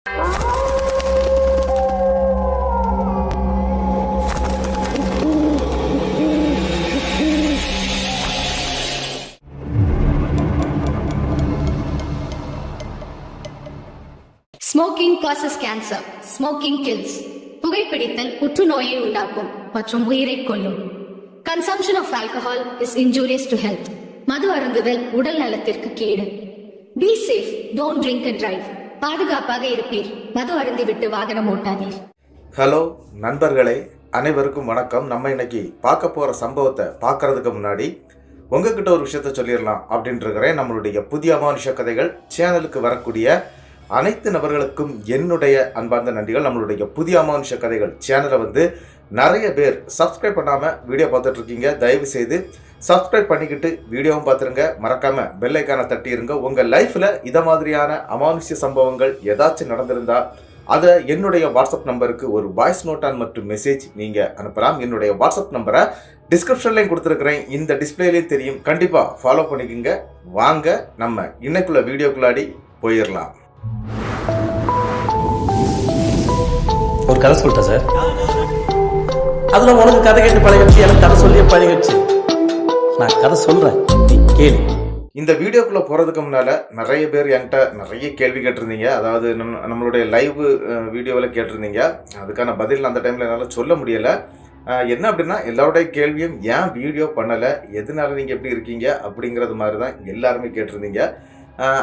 Smoking causes cancer. Smoking kills. புகைப்பிடித்தல் புற்றுநோயை உண்டாக்கும் மற்றும் உயிரை கொல்லும். Consumption of alcohol is injurious to health. மது அருந்துதல் உடல் நலத்திற்கு கேடு. Be safe. Don't drink and drive. பாதுகாப்பாக இருப்பீர். மது அருந்திவிட்டு வாகனம் ஓட்டாதீர். ஹலோ நண்பர்களே, அனைவருக்கும் வணக்கம். நம்ம இன்னைக்கு பார்க்க போகிற சம்பவத்தை பார்க்கறதுக்கு முன்னாடி உங்ககிட்ட ஒரு விஷயத்த சொல்லிடலாம் அப்படின்ட்டு இருக்கிறேன். நம்மளுடைய புதிய அமானுஷ கதைகள் சேனலுக்கு வரக்கூடிய அனைத்து நபர்களுக்கும் என்னுடைய அன்பார்ந்த நன்றிகள். நம்மளுடைய புதிய அமானுஷ கதைகள் சேனலை நிறைய பேர் சப்ஸ்கிரைப் பண்ணாமல் வீடியோ பார்த்துட்ருக்கீங்க. தயவு செய்து சப்ஸ்கிரைப் பண்ணிக்கிட்டு வீடியோவும் பார்த்துருங்க. மறக்காமல் பெல் ஐக்கானை தட்டிடுங்க. உங்கள் லைஃப்பில் இதை மாதிரியான அமானுஷ்ய சம்பவங்கள் ஏதாச்சும் நடந்திருந்தால் அதை என்னுடைய வாட்ஸ்அப் நம்பருக்கு ஒரு வாய்ஸ் நோட்டான் மற்றும் மெசேஜ் நீங்கள் அனுப்பலாம். என்னுடைய வாட்ஸ்அப் நம்பரை டிஸ்கிரிப்ஷன்லையும் கொடுத்துருக்குறேன், இந்த டிஸ்பிளேலையும் தெரியும். கண்டிப்பாக ஃபாலோ பண்ணிக்கோங்க. வாங்க நம்ம இன்னைக்குள்ள வீடியோக்குள்ளாடி போயிடலாம். ஒரு கதை சொல்லிட்டேன் சார். அதுல உனக்கு கதை கேட்டு பழகிடுச்சு, எனக்கு கதை சொல்லியே பழகிடுச்சு. நான் கதை சொல்றேன், நீ கேளு. இந்த வீடியோக்குள்ளே போகிறதுக்கு முன்னால் நிறைய பேர் என்கிட்ட நிறைய கேள்வி கேட்டிருந்தீங்க. அதாவது நம்மளுடைய லைவ் வீடியோவில் கேட்டிருந்தீங்க. அதுக்கான பதில் அந்த டைமில் என்னால் சொல்ல முடியலை. என்ன அப்படின்னா, எல்லாருடைய கேள்வியும் ஏன் வீடியோ பண்ணலை, எதனால நீங்கள் எப்படி இருக்கீங்க அப்படிங்கிறது மாதிரி தான் எல்லாருமே கேட்டிருந்தீங்க.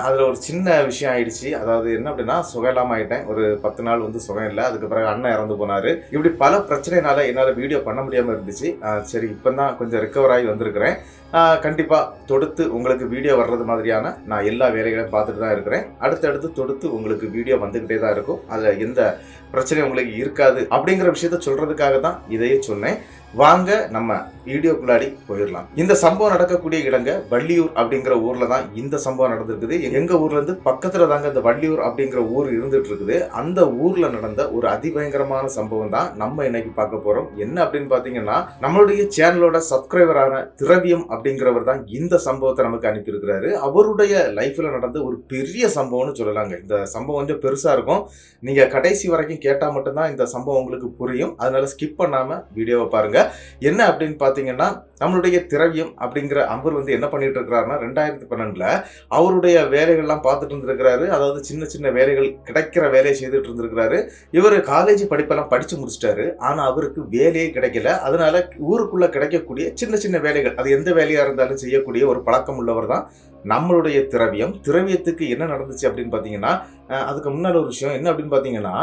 அதில் ஒரு சின்ன விஷயம் ஆயிடுச்சு. அதாவது என்ன அப்படின்னா, சுகம் இல்லாமல் ஆகிட்டேன். ஒரு 10 நாள் சுகம் இல்லை. அதுக்கு பிறகு அண்ணன் இறந்து போனார். இப்படி பல பிரச்சனைனால என்னால் வீடியோ பண்ண முடியாமல் இருந்துச்சு. சரி, இப்போ தான் கொஞ்சம் ரெக்கவர் ஆகி வந்திருக்கிறேன். கண்டிப்பாக தொடுத்து உங்களுக்கு வீடியோ வர்றது மாதிரியான நான் எல்லா வேலைகளையும் பார்த்துட்டு தான் இருக்கிறேன். அடுத்தடுத்து தொடுத்து உங்களுக்கு வீடியோ வந்துக்கிட்டே தான் இருக்கும். அதில் எந்த பிரச்சனையும் உங்களுக்கு இருக்காது அப்படிங்கிற விஷயத்த சொல்கிறதுக்காக தான் இதையே சொன்னேன். வாங்க நம்ம வீடியோக்குள்ளாடி போயிடலாம். இந்த சம்பவம் நடக்கக்கூடிய இடங்க வள்ளியூர் அப்படிங்கிற ஊரில் தான் இந்த சம்பவம் நடந்திருக்குது. எங்கள் ஊர்லேருந்து பக்கத்தில் தாங்க இந்த வள்ளியூர் அப்படிங்கிற ஊர் இருந்துட்டு இருக்குது. அந்த ஊரில் நடந்த ஒரு அதிபயங்கரமான சம்பவம் தான் நம்ம இன்னைக்கு பார்க்க போகிறோம். என்ன அப்படின்னு பார்த்தீங்கன்னா, நம்மளுடைய சேனலோட சப்ஸ்கிரைபரான திரவியம் அப்படிங்கிறவர் தான் இந்த சம்பவத்தை நமக்கு அனுப்பியிருக்கிறாரு. அவருடைய லைஃப்பில் நடந்த ஒரு பெரிய சம்பவம்னு சொல்லலாங்க. இந்த சம்பவம் கொஞ்சம் பெருசாக இருக்கும். நீங்கள் கடைசி வரைக்கும் கேட்டால் மட்டும்தான் இந்த சம்பவம் உங்களுக்கு புரியும். அதனால ஸ்கிப் பண்ணாமல் வீடியோவை பாருங்க. என்ன அப்படின்னு பார்த்தீங்கன்னா, நம்மளுடைய திரவியம் அப்படிங்கிற அவர் என்ன பண்ணிட்டு இருக்கிறாருன்னா, 2012 அவருடைய வேலைகள்லாம் பார்த்துட்டு இருந்திருக்கிறாரு. அதாவது சின்ன சின்ன வேலைகள், கிடைக்கிற வேலையை செய்துட்டு இருந்திருக்கிறாரு. இவர் காலேஜ் படிப்பெல்லாம் படித்து முடிச்சிட்டாரு. ஆனால் அவருக்கு வேலையே கிடைக்கல. அதனால ஊருக்குள்ளே கிடைக்கக்கூடிய சின்ன சின்ன வேலைகள், அது எந்த வேலையாக இருந்தாலும் செய்யக்கூடிய ஒரு பழக்கம் உள்ளவர் தான் நம்மளுடைய திரவியம். திரவியத்துக்கு என்ன நடந்துச்சு அப்படின்னு பார்த்தீங்கன்னா, அதுக்கு முன்னால் ஒரு விஷயம் என்ன அப்படின்னு பார்த்தீங்கன்னா,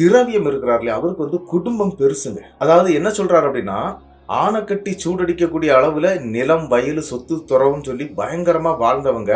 திரவியம் இருக்கிறார் இல்லையா, அவருக்கு குடும்பம் பெருசுங்க. அதாவது என்ன சொல்றாரு அப்படின்னா, ஆனை கட்டி சூடடிக்கக்கூடிய அளவில் நிலம், வயல், சொத்து, துறவுன்னு சொல்லி பயங்கரமாக வாழ்ந்தவங்க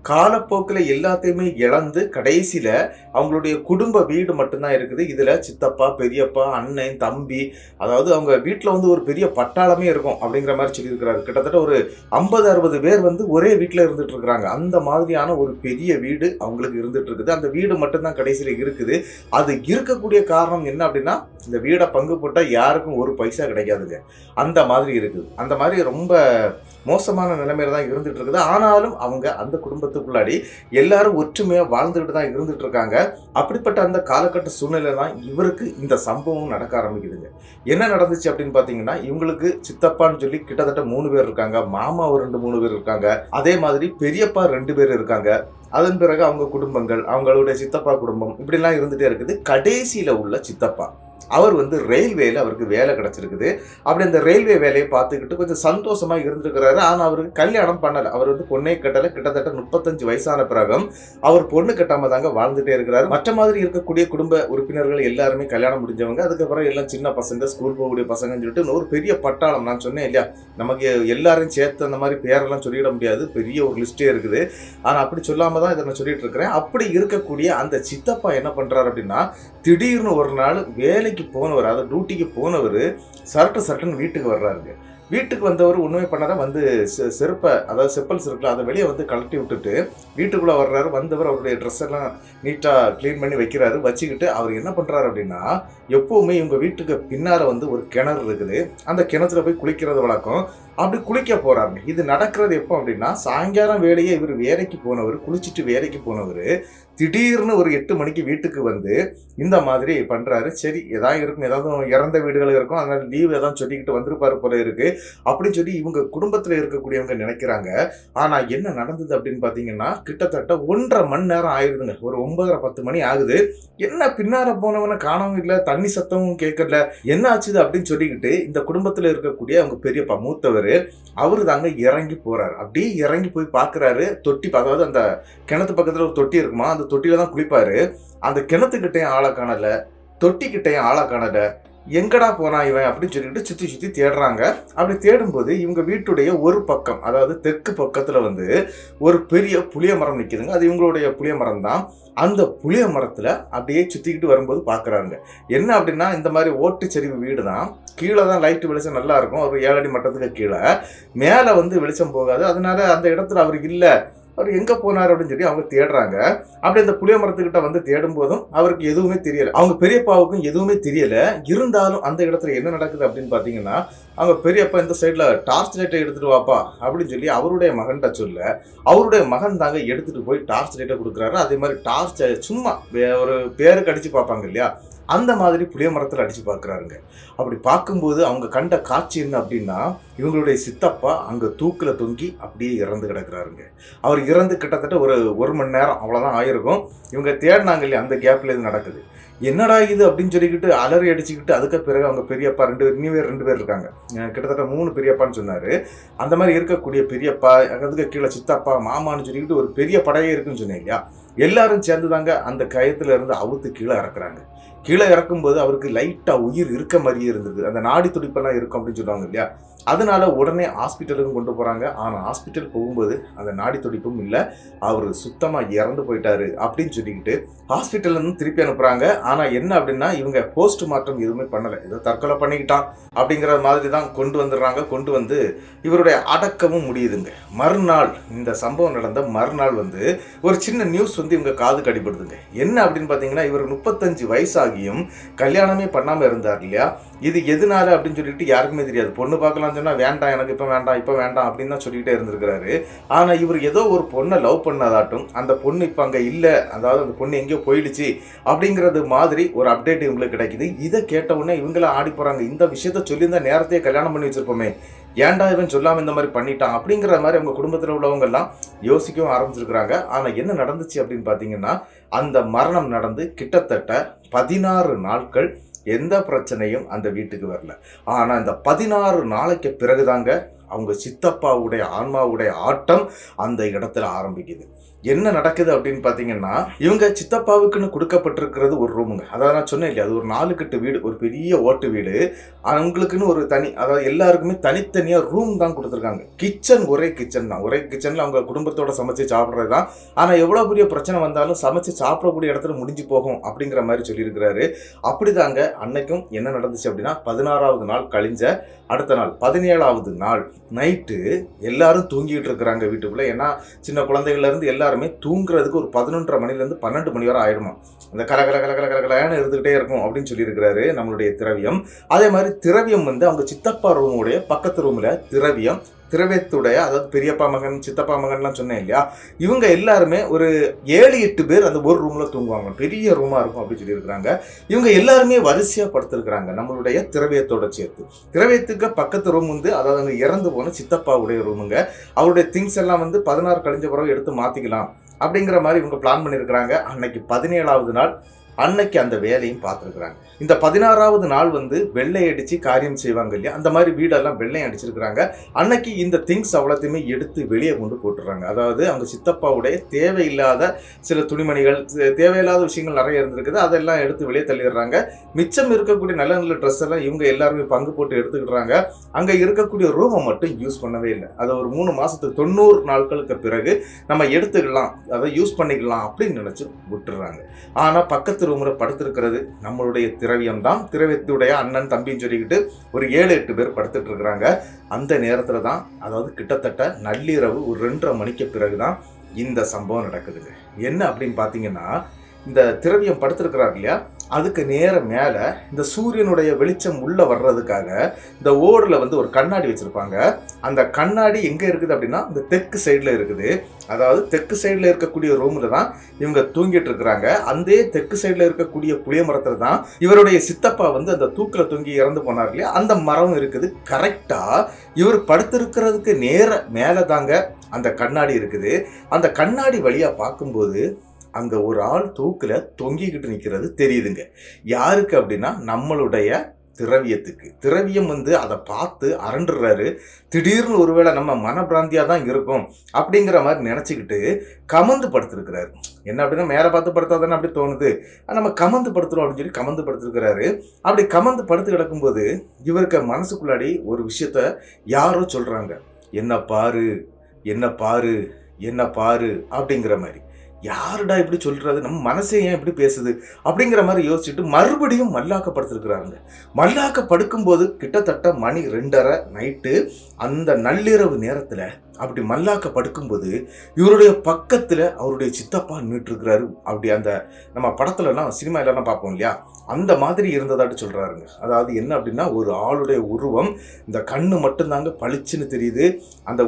காலப்போக்கில் எல்லாத்தையுமே இழந்து கடைசியில் அவங்களுடைய குடும்ப வீடு மட்டும்தான் இருக்குது. இதில் சித்தப்பா, பெரியப்பா, அண்ணன், தம்பி, அதாவது அவங்க வீட்டில் ஒரு பெரிய பட்டாளமே இருக்கும் அப்படிங்கிற மாதிரி சொல்லியிருக்கிறாரு. கிட்டத்தட்ட ஒரு 50-60 பேர் ஒரே வீட்டில் இருந்துட்டு இருக்கிறாங்க. அந்த மாதிரியான ஒரு பெரிய வீடு அவங்களுக்கு இருந்துட்டு இருக்குது. அந்த வீடு மட்டும்தான் கடைசியில் இருக்குது. அது இருக்கக்கூடிய காரணம் என்ன அப்படின்னா, இந்த வீடை பங்கு போட்டால் யாருக்கும் ஒரு பைசா கிடைக்காதுங்க. அந்த மாதிரி இருக்குது. அந்த மாதிரி ரொம்ப மோசமான நிலைமையில தான் இருந்துட்டு இருக்குது. ஆனாலும் அவங்க அந்த குடும்பத்துக்குள்ளாடி எல்லாரும் ஒற்றுமையாக வாழ்ந்துகிட்டு தான் இருந்துட்டு இருக்காங்க. அப்படிப்பட்ட அந்த காலகட்ட சூழ்நிலை தான் இவருக்கு இந்த சம்பவம் நடக்க ஆரம்பிக்குதுங்க. என்ன நடந்துச்சு அப்படின்னு பார்த்தீங்கன்னா, இவங்களுக்கு சித்தப்பான்னு சொல்லி கிட்டத்தட்ட 3 பேர் இருக்காங்க. மாமா ஒரு 2-3 பேர் இருக்காங்க. அதே மாதிரி பெரியப்பா 2 பேர் இருக்காங்க. அதன் பிறகு அவங்க குடும்பங்கள், அவங்களுடைய சித்தப்பா குடும்பம், இப்படிலாம் இருந்துகிட்டே இருக்குது. கடைசியில் உள்ள சித்தப்பா அவர் ரயில்வேயில் அவருக்கு வேலை கிடச்சிருக்குது. அப்படி அந்த ரயில்வே வேலையை பார்த்துக்கிட்டு கொஞ்சம் சந்தோஷமாக இருந்துருக்கிறாரு. ஆனால் அவருக்கு கல்யாணம் பண்ணலை. அவர் பொண்ணே கட்டலை. கிட்டத்தட்ட 35 வயசான பிறகும் அவர் பொண்ணு கட்டாமல் தாங்க வாழ்ந்துட்டே இருக்கிறாரு. மற்ற மாதிரி இருக்கக்கூடிய குடும்ப உறுப்பினர்கள் எல்லாருமே கல்யாணம் முடிஞ்சவங்க. அதுக்கப்புறம் எல்லாம் சின்ன பசங்க, ஸ்கூல் போகக்கூடிய பசங்கன்னு சொல்லிட்டு ஒரு பெரிய பட்டாளம். நான் சொன்னேன் இல்லையா, நமக்கு எல்லாரையும் சேர்த்து அந்த மாதிரி பேரெல்லாம் சொல்லிட முடியாது, பெரிய ஒரு லிஸ்டே இருக்குது. ஆனால் அப்படி சொல்லாமல் தான் இதை நான் சொல்லிட்டு இருக்கிறேன். அப்படி இருக்கக்கூடிய அந்த சித்தப்பா என்ன பண்ணுறாரு அப்படின்னா, திடீர்னு ஒரு நாள் வேலைக்கு போனவர், அதாவது டியூட்டிக்கு போனவர் சரட்டுன்னு வீட்டுக்கு வர்றாருங்க. வீட்டுக்கு வந்தவர் ஒன்றுமே பண்ணார வந்து செருப்பை, அதாவது செப்பல்ஸ் இருக்குல்ல, அதை வெளியே வந்து கழட்டி விட்டுட்டு வீட்டுக்குள்ளே வர்றாரு. வந்தவர் அவருடைய ட்ரெஸ் எல்லாம் நீட்டாக க்ளீன் பண்ணி வைக்கிறாரு. வச்சுக்கிட்டு அவர் என்ன பண்ணுறாரு அப்படின்னா, எப்போவுமே இவங்க வீட்டுக்கு பின்னால் வந்து ஒரு கிணறு இருக்குது, அந்த கிணத்துல போய் குளிக்கிறது வழக்கம். அப்படி குளிக்க போறாருங்க. இது நடக்கிறது எப்போ அப்படின்னா, சாயங்காலம் வேலையே இவர் வேலைக்கு போனவர், குளிச்சுட்டு வேலைக்கு போனவர் திடீர்னு ஒரு 8 மணிக்கு வீட்டுக்கு வந்து இந்த மாதிரி பண்றாரு. சரி ஏதாவது இருக்கும், ஏதாவது இறந்த வீடுகள் இருக்கும், அதனால லீவ் ஏதாவது சொல்லிக்கிட்டு வந்திருப்பாரு போல இருக்கு அப்படின்னு சொல்லி இவங்க குடும்பத்தில் இருக்கக்கூடியவங்க நினைக்கிறாங்க. ஆனா என்ன நடந்தது அப்படின்னு பாத்தீங்கன்னா, கிட்டத்தட்ட 1.5 மணி நேரம் ஆயிருதுங்க. ஒரு 9:30-10 மணி ஆகுது. என்ன பின்னால போனவன காணவும் இல்லை, தண்ணி சத்தமும் கேட்கல, என்ன ஆச்சுது அப்படின்னு சொல்லிக்கிட்டு இந்த குடும்பத்தில் இருக்கக்கூடிய அவங்க பெரியப்பா மூத்தவர் அவரு தாங்க இறங்கி போறாரு. அப்படியே இறங்கி போய் பாக்குறாரு. தொட்டி, அதாவது அந்த கிணத்து பக்கத்துல ஒரு தொட்டி இருக்குமா, அந்த தொட்டியில தான் குளிப்பாரு. அந்த கிணத்துக்கிட்டையும் ஆளை காணல, தொட்டிக்கிட்டையும் ஆளை காணல. எங்கடா போனா இவன் அப்படின்னு சொல்லிட்டு சுத்தி சுத்தி தேடுறாங்க. அப்படி தேடும்போது இவங்க வீட்டுடைய ஒரு பக்கம், அதாவது தெற்கு பக்கத்துல வந்து ஒரு பெரிய புளிய மரம் நிக்குதுங்க. அது இவங்களுடைய புளிய மரம் தான். அந்த புளிய மரத்துல அப்படியே சுத்திக்கிட்டு வரும்போது பாக்குறாங்க. என்ன அப்படின்னா, இந்த மாதிரி ஓட்டுச்சரிவு வீடு தான். கீழே தான் லைட்டு வெளிச்சம் நல்லா இருக்கும். ஒரு 7 அடி மட்டத்துக்கு கீழே, மேலே வந்து வெளிச்சம் போகாது. அதனால அந்த இடத்துல அவர் இல்லை, அவர் எங்கே போனார் அப்படின்னு சொல்லி அவங்க தேடுறாங்க. அப்படி அந்த புளிய மரத்துக்கிட்ட வந்து தேடும் போதும் அவருக்கு எதுவுமே தெரியலை. அவங்க பெரியப்பாவுக்கும் எதுவுமே தெரியலை. இருந்தாலும் அந்த இடத்துல என்ன நடக்குது அப்படின்னு பார்த்தீங்கன்னா, அவங்க பெரியப்பா இந்த சைடில் டார்ச் லைட்டை எடுத்துகிட்டு வாப்பா அப்படின்னு சொல்லி அவருடைய மகன்கிட்ட சொல்ல, அவருடைய மகன் தாங்க எடுத்துகிட்டு போய் டார்ச் லைட்டை கொடுக்குறாரு. அதே மாதிரி டார்ச்சை சும்மா ஒரு பேருக்கு அடித்து பார்ப்பாங்க இல்லையா, அந்த மாதிரி புளிய மரத்தில் அடித்து பார்க்குறாருங்க. அப்படி பார்க்கும்போது அவங்க கண்ட காட்சி என்ன அப்படின்னா, இவங்களுடைய சித்தப்பா அங்கே தூக்கில் தொங்கி அப்படியே இறந்து கிடக்குறாருங்க. அவர் இறந்து கிட்டத்தட்ட ஒரு 1 மணி நேரம் அவ்வளோதான் ஆயிருக்கும். இவங்க தேடினாங்க இல்லையா, அந்த கேப்பில் இது நடக்குது. என்னடா இது அப்படின்னு சொல்லிக்கிட்டு அலறி அடிச்சுக்கிட்டு, அதுக்கு பிறகு அவங்க பெரியப்பா 2 பேர் இருக்காங்க. கிட்டத்தட்ட 3 பெரியப்பான்னு சொன்னார். அந்த மாதிரி இருக்கக்கூடிய பெரியப்பா, அதுக்கு கீழே சித்தப்பா, மாமான்னு சொல்லிக்கிட்டு ஒரு பெரிய படையே இருக்குன்னு சொன்னேன் இல்லையா, எல்லாரும் சேர்ந்து தாங்க அந்த கயத்துல இருந்து அவுத்து கீழே இறக்குறாங்க. கீழே இறக்கும்போது அவருக்கு லைட்டாக உயிர் இருக்க மாதிரியே இருந்தது. அந்த நாடி துடிப்பெல்லாம் இருக்கும் அப்படின்னு சொல்லுவாங்க இல்லையா, அதனால உடனே ஹாஸ்பிட்டலுக்கும் கொண்டு போகிறாங்க. ஆனால் ஹாஸ்பிட்டல் போகும்போது அந்த நாடி துடிப்பும் இல்லை, அவர் சுத்தமாக இறந்து போயிட்டாரு அப்படின்னு சொல்லிக்கிட்டு ஹாஸ்பிட்டல்லேருந்து திருப்பி அனுப்புகிறாங்க. ஆனால் என்ன அப்படின்னா, இவங்க போஸ்ட் மார்ட்டம் எதுவுமே பண்ணலை, ஏதோ தற்கொலை பண்ணிக்கிட்டான் அப்படிங்கிற மாதிரி தான் கொண்டு வந்துடுறாங்க. கொண்டு வந்து இவருடைய அடக்கமும் முடியுதுங்க. மறுநாள், இந்த சம்பவம் நடந்த மறுநாள் வந்து ஒரு சின்ன நியூஸ் வந்து இவங்க காதுக்கு அடிபடுதுங்க. என்ன அப்படின்னு பார்த்தீங்கன்னா, இவர் 35 வயசாகியும் கல்யாணமே பண்ணாமல் இருந்தார் இல்லையா, இது எதனால அப்படின்னு சொல்லிட்டு யாருக்குமே தெரியாது. பொண்ணு பார்க்கலாம்னு சொன்னால் வேண்டாம், எனக்கு இப்போ வேண்டாம் அப்படின்னு தான் சொல்லிக்கிட்டே இருந்திருக்கிறாரு. ஆனால் இவர் ஏதோ ஒரு பொண்ணை லவ் பண்ணதாட்டும், அந்த பொண்ணு இப்போ அங்கே இல்லை, அதாவது அந்த பொண்ணு எங்கேயோ போயிடுச்சு அப்படிங்கிறது மாதிரி ஒரு அப்டேட் இவங்களுக்கு கிடைக்குது. இதை கேட்ட உடனே இவங்களாம் ஆடி போகிறாங்க. இந்த விஷயத்த சொல்லியிருந்தா நேரத்தையே கல்யாணம் பண்ணி வச்சிருப்போமே, ஏன்டா இவன் சொல்லாமல் இந்த மாதிரி பண்ணிட்டான் அப்படிங்கிற மாதிரி அவங்க குடும்பத்தில் உள்ளவங்க எல்லாம் யோசிக்கவும் ஆரம்பிச்சிருக்கிறாங்க. ஆனால் என்ன நடந்துச்சு அப்படின்னு பார்த்தீங்கன்னா, அந்த மரணம் நடந்து கிட்டத்தட்ட 16 நாட்கள் எந்த பிரச்சனையும் அந்த வீட்டுக்கு வரல. ஆனால் இந்த 16 நாளைக்கு பிறகுதாங்க அவங்க சித்தப்பாவுடைய ஆன்மாவுடைய ஆட்டம் அந்த இடத்துல ஆரம்பிக்குது. என்ன நடக்குது அப்படின்னு பார்த்தீங்கன்னா, இவங்க சித்தப்பாவுக்குன்னு கொடுக்கப்பட்டிருக்கிறது ஒரு ரூமுங்க. அதாவது நான் சொன்னேன் இல்லையா, அது ஒரு 4 கட்டு வீடு, ஒரு பெரிய ஓட்டு வீடு. அவங்களுக்குன்னு ஒரு தனி, அதாவது எல்லாருக்குமே தனித்தனியாக ரூம் தான் கொடுத்துருக்காங்க. கிச்சன் ஒரே கிச்சன் தான், ஒரே கிச்சனில் அவங்க குடும்பத்தோட சமைச்சு சாப்பிட்றது தான். ஆனால் எவ்வளோ பெரிய பிரச்சனை வந்தாலும் சமைச்சு சாப்பிடக்கூடிய இடத்துல முடிஞ்சு போகும் அப்படிங்கிற மாதிரி சொல்லியிருக்கிறாரு. அப்படிதாங்க அன்னைக்கும் என்ன நடந்துச்சு அப்படின்னா, 16வது நாள் கழிஞ்ச அடுத்த நாள் 17வது நாள் நைட்டு எல்லாரும் தூங்கிட்டு இருக்கிறாங்க வீட்டுக்குள்ளே. ஏன்னா சின்ன குழந்தைகள்லேருந்து எல்லாருமே தூங்குறதுக்கு ஒரு 11:30 மணிலேருந்து 12 மணி வரை ஆயிடுமா. அந்த கலகலன்னு இருந்துகிட்டே இருக்கும் அப்படின்னு சொல்லியிருக்கிறாரு நம்மளுடைய திரவியம். அதே மாதிரி திரவியம் வந்து அவங்க சித்தப்பா ரூமுடைய பக்கத்து ரூமில் திரவியத்துடைய, அதாவது பெரியப்பா மகன் சித்தப்பா மகன்லாம் சொன்னேன் இல்லையா, இவங்க எல்லாருமே ஒரு 7-8 பேர் அந்த ஒரு ரூமில் தூங்குவாங்க. பெரிய ரூமாக இருக்கும் அப்படின்னு சொல்லியிருக்கிறாங்க. இவங்க எல்லாருமே வரிசையாக படுத்திருக்கிறாங்க நம்மளுடைய திரவியத்தோட சேர்த்து. திரவியத்துக்கு பக்கத்து ரூம் வந்து, அதாவது அங்கே இறந்து போன சித்தப்பாவுடைய ரூமுங்க. அவருடைய திங்ஸ் எல்லாம் வந்து 16 கழிஞ்ச பிறகு எடுத்து மாற்றிக்கலாம் அப்படிங்கிற மாதிரி இவங்க பிளான் பண்ணியிருக்கிறாங்க. அன்னைக்கு 17வது நாள் அன்னைக்கு அந்த வேலையும் பார்த்துருக்குறாங்க. இந்த 16வது நாள் வந்து வெள்ளை அடித்து காரியம் செய்வாங்க இல்லையா, அந்த மாதிரி வீடெல்லாம் வெள்ளை அடிச்சிருக்கிறாங்க. அன்னைக்கு இந்த திங்ஸ் அவ்வளோத்தையுமே எடுத்து வெளியே கொண்டு போட்டுடுறாங்க. அதாவது அவங்க சித்தப்பாவுடைய தேவையில்லாத சில துணிமணிகள், தேவையில்லாத விஷயங்கள் நிறைய இருந்திருக்குது, அதெல்லாம் எடுத்து வெளியே தள்ளிடுறாங்க. மிச்சம் இருக்கக்கூடிய நல்ல நல்ல ட்ரெஸ் எல்லாம் இவங்க எல்லாருமே பங்கு போட்டு எடுத்துக்கிடுறாங்க. அங்கே இருக்கக்கூடிய ரூமை மட்டும் யூஸ் பண்ணவே இல்லை. அதை ஒரு 3 மாதத்துக்கு 90 நாட்களுக்கு பிறகு நம்ம எடுத்துக்கலாம், அதை யூஸ் பண்ணிக்கலாம் அப்படின்னு நினச்சி விட்டுடுறாங்க. ஆனால் பக்கத்து அடுத்த ரூமில் படுத்திருக்கிறது நம்மளுடைய திரவியம் தான். திரவியத்துடைய அண்ணன் தம்பின்னு சொல்லிக்கிட்டு ஒரு 7-8 பேர் படுத்துட்டு இருக்கிறாங்க. அந்த நேரத்தில் தான், அதாவது கிட்டத்தட்ட நள்ளிரவு ஒரு 2:30 மணிக்கு பிறகு தான் இந்த சம்பவம் நடக்குதுங்க. என்ன அப்படின்னு பார்த்தீங்கன்னா, இந்த திரவியம் படுத்திருக்கிறார் இல்லையா, அதுக்கு நேர மேலே இந்த சூரியனுடைய வெளிச்சம் உள்ளே வர்றதுக்காக இந்த ஓடில் வந்து ஒரு கண்ணாடி வச்சுருப்பாங்க. அந்த கண்ணாடி எங்கே இருக்குது அப்படின்னா இந்த தெற்கு சைடில் இருக்குது. அதாவது தெற்கு சைடில் இருக்கக்கூடிய ரூமில் தான் இவங்க தூங்கிட்டு இருக்கிறாங்க. அந்த தெற்கு சைடில் இருக்கக்கூடிய புளிய மரத்தில் தான் இவருடைய சித்தப்பா வந்து அந்த தூக்கில் தூங்கி இறந்து போனார் இல்லையா, அந்த மரம் இருக்குது. கரெக்டாக இவர் படுத்திருக்கிறதுக்கு நேர மேலே தாங்க அந்த கண்ணாடி இருக்குது. அந்த கண்ணாடி வழியாக பார்க்கும்போது அங்கே ஒரு ஆள் தூக்கில் தொங்கிக்கிட்டு நிற்கிறது தெரியுதுங்க. யாருக்கு அப்படின்னா நம்மளுடைய திரவியத்துக்கு. திரவியம் வந்து அதை பார்த்து அரண்டுறாரு. திடீர்னு ஒருவேளை நம்ம மனப்பிராந்தியாக தான் இருக்கும் அப்படிங்கிற மாதிரி நினச்சிக்கிட்டு கமந்து படுத்திருக்கிறாரு. என்ன அப்படின்னா, மேலே பார்த்து படுத்தா தானே அப்படி தோணுது, நம்ம கமந்து படுத்துறோம் அப்படின்னு சொல்லி கமந்து படுத்திருக்கிறாரு. அப்படி கமந்து படுத்து கிடக்கும்போது இவருக்கு மனசுக்குள்ளாடி ஒரு விஷயத்த யாரோ சொல்கிறாங்க, என்ன பாரு என்ன பாரு என்ன பாரு அப்படிங்கிற மாதிரி. யாருடா இப்படி சொல்கிறது, நம்ம மனசே ஏன் இப்படி பேசுது அப்படிங்கிற மாதிரி யோசிச்சுட்டு மறுபடியும் மல்லாக்கப்படுத்திருக்கிறாருங்க. மல்லாக்க படுக்கும்போது கிட்டத்தட்ட மணி 2:30 நைட்டு. அந்த நள்ளிரவு நேரத்தில் அப்படி மல்லாக்க படுக்கும்போது இவருடைய பக்கத்தில் அவருடைய சித்தப்பா நின்றுட்டுருக்கிறாரு. அப்படி அந்த நம்ம படத்துலலாம் சினிமாலெலாம் பார்ப்போம் இல்லையா, அந்த மாதிரி இருந்ததாட்டு சொல்கிறாருங்க. அதாவது என்ன அப்படின்னா, ஒரு ஆளுடைய உருவம், இந்த கண்ணு மட்டும்தாங்க பளிச்சுன்னு தெரியுது. அந்த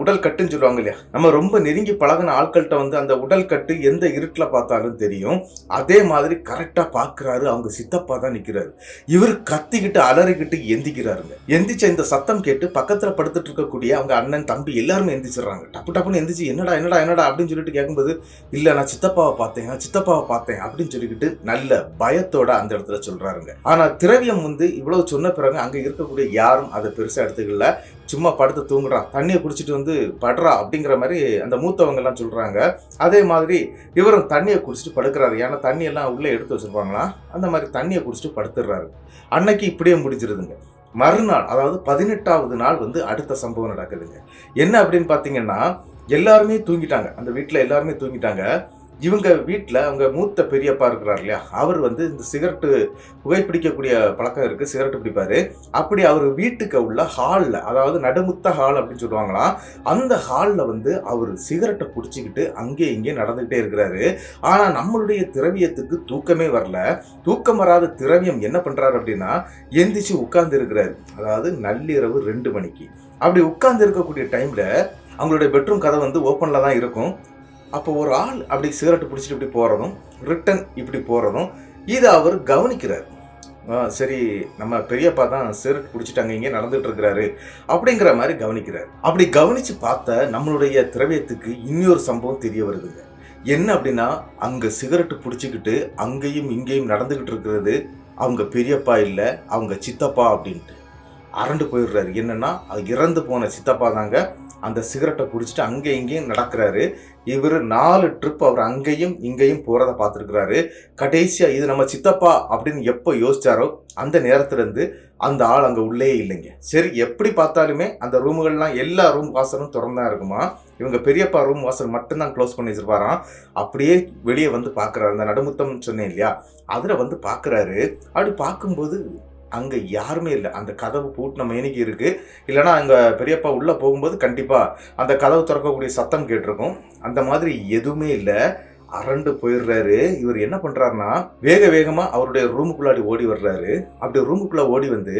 உடல் கட்டுன்னு சொல்லுவாங்க இல்லையா, நம்ம ரொம்ப நெருங்கி பழகின ஆட்கள்கிட்ட வந்து அந்த உடல் கட்டு எந்த இருட்டில் பார்த்தாலும் தெரியும். அதே மாதிரி கரெக்டாக பார்க்குறாரு, அவங்க சித்தப்பா தான் நிற்கிறாரு. இவர் கத்திக்கிட்டு அலறிக்கிட்டு எந்திக்கிறாருங்க. எந்திரிச்ச இந்த சத்தம் கேட்டு பக்கத்தில் படுத்துட்டு இருக்கக்கூடிய அவங்க அண்ணன் தம்பி எல்லாருமே எந்திரிச்சிடுறாங்க. டப்பு டப்புன்னு எந்திரிச்சு என்னடா என்னடா என்னடா அப்படின்னு சொல்லிட்டு கேட்கும்போது, இல்லை நான் சித்தப்பாவை பார்த்தேன் அப்படின்னு சொல்லிக்கிட்டு நல்ல பயத்தோட அந்த இடத்துல சொல்றாருங்க. ஆனா திரவியம் வந்து இவ்வளவு சொன்ன பிறகு அங்க இருக்கக்கூடிய யாரும் அதை பெருசா எடுத்துக்கல. சும்மா படுத்து தூங்குறா, தண்ணியை குடிச்சிட்டு வந்து படுறா அப்படிங்கிற மாதிரி அந்த மூத்தவங்க எல்லாம் சொல்றாங்க. அதே மாதிரி இவரும் தண்ணியை குடிச்சிட்டு படுக்கிறாரு. ஏன்னா தண்ணி எல்லாம் உள்ளே எடுத்து வச்சிருப்பாங்களா, அந்த மாதிரி தண்ணியை குடிச்சிட்டு படுத்துடுறாரு. அன்னைக்கு இப்படியே முடிஞ்சிருதுங்க. மறுநாள், அதாவது 18வது நாள் வந்து அடுத்த சம்பவம் நடக்குதுங்க. என்ன அப்படின்னு பார்த்தீங்கன்னா, எல்லாருமே தூங்கிட்டாங்க, அந்த வீட்டில் எல்லாருமே தூங்கிட்டாங்க. இவங்க வீட்டில் அவங்க மூத்த பெரியப்பா இருக்கிறார் இல்லையா, அவர் வந்து இந்த சிகரெட்டு புகைப்பிடிக்கக்கூடிய பழக்கம் இருக்குது, சிகரெட்டு பிடிப்பார். அப்படி அவர் வீட்டுக்கு உள்ள ஹாலில், அதாவது நடுமுத்த ஹால் அப்படின்னு சொல்லுவாங்களாம், அந்த ஹாலில் வந்து அவர் சிகரெட்டை பிடிச்சிக்கிட்டு அங்கே இங்கே நடந்துக்கிட்டே இருக்கிறாரு. ஆனால் நம்மளுடைய திரவியத்துக்கு தூக்கமே வரல. தூக்கம் வராத திரவியம் என்ன பண்ணுறாரு அப்படின்னா, எந்திரிச்சு உட்கார்ந்து இருக்கிறாரு. அதாவது நள்ளிரவு 2 மணிக்கு. அப்படி உட்கார்ந்து இருக்கக்கூடிய டைமில் அவங்களுடைய பெட்ரூம் கதை வந்து ஓப்பனில் தான் இருக்கும். அப்போ ஒரு ஆள் அப்படி சிகரெட்டு பிடிச்சிட்டு இப்படி போகிறதும் ரிட்டன் இப்படி போகிறதும் இதை அவர் கவனிக்கிறார். சரி, நம்ம பெரியப்பா தான் சிகரெட் பிடிச்சிட்டாங்க இங்கே நடந்துட்டு இருக்கிறாரு அப்படிங்கிற மாதிரி கவனிக்கிறார். அப்படி கவனித்து பார்த்த நம்மளுடைய திரவியத்துக்கு இன்னொரு சம்பவம் தெரிய வருதுங்க. என்ன அப்படின்னா, அங்கே சிகரெட்டு பிடிச்சிக்கிட்டு அங்கேயும் இங்கேயும் நடந்துக்கிட்டு இருக்கிறது அவங்க பெரியப்பா இல்லை, அவங்க சித்தப்பா அப்படின்ட்டு அரண்டு போயிடுறாரு. என்னன்னா, அது இறந்து போன சித்தப்பா தாங்க அந்த சிகரெட்டை பிடிச்சிட்டு அங்கே இங்கேயும் நடக்கிறாரு. இவர் 4 ட்ரிப் அவர் அங்கேயும் இங்கேயும் போகிறத பார்த்துருக்கிறாரு. கடைசியாக இது நம்ம சித்தப்பா அப்படின்னு எப்போ யோசிச்சாரோ அந்த நேரத்துலேருந்து அந்த ஆள் அங்கே உள்ளே இல்லைங்க. சரி, எப்படி பார்த்தாலுமே அந்த ரூமுகள்லாம் எல்லா ரூம் வாசலும் திறந்தான் இருக்குமா, இவங்க பெரியப்பா ரூம் வாசல் மட்டும்தான் க்ளோஸ் பண்ணி வச்சிருப்பாராம். அப்படியே வெளியே வந்து பார்க்குறாரு. அந்த நடுமுத்தம் சொன்னேன் இல்லையா, அதில் வந்து பார்க்குறாரு. அப்படி பார்க்கும்போது அங்கே யாருமே இல்லை. அந்த கதவு பூட்டின மேனிக்கு இருக்குது. இல்லைனா அங்கே பெரியப்பா உள்ளே போகும்போது கண்டிப்பாக அந்த கதவு திறக்கக்கூடிய சத்தம் கேட்டிருக்கும். அந்த மாதிரி எதுவுமே இல்லை. அரண்டு போயிடுறாரு. இவர் என்ன பண்ணுறாருன்னா, வேகமாக அவருடைய ரூமுக்குள்ளாடி ஓடி வர்றாரு. அப்படி ரூமுக்குள்ளே ஓடி வந்து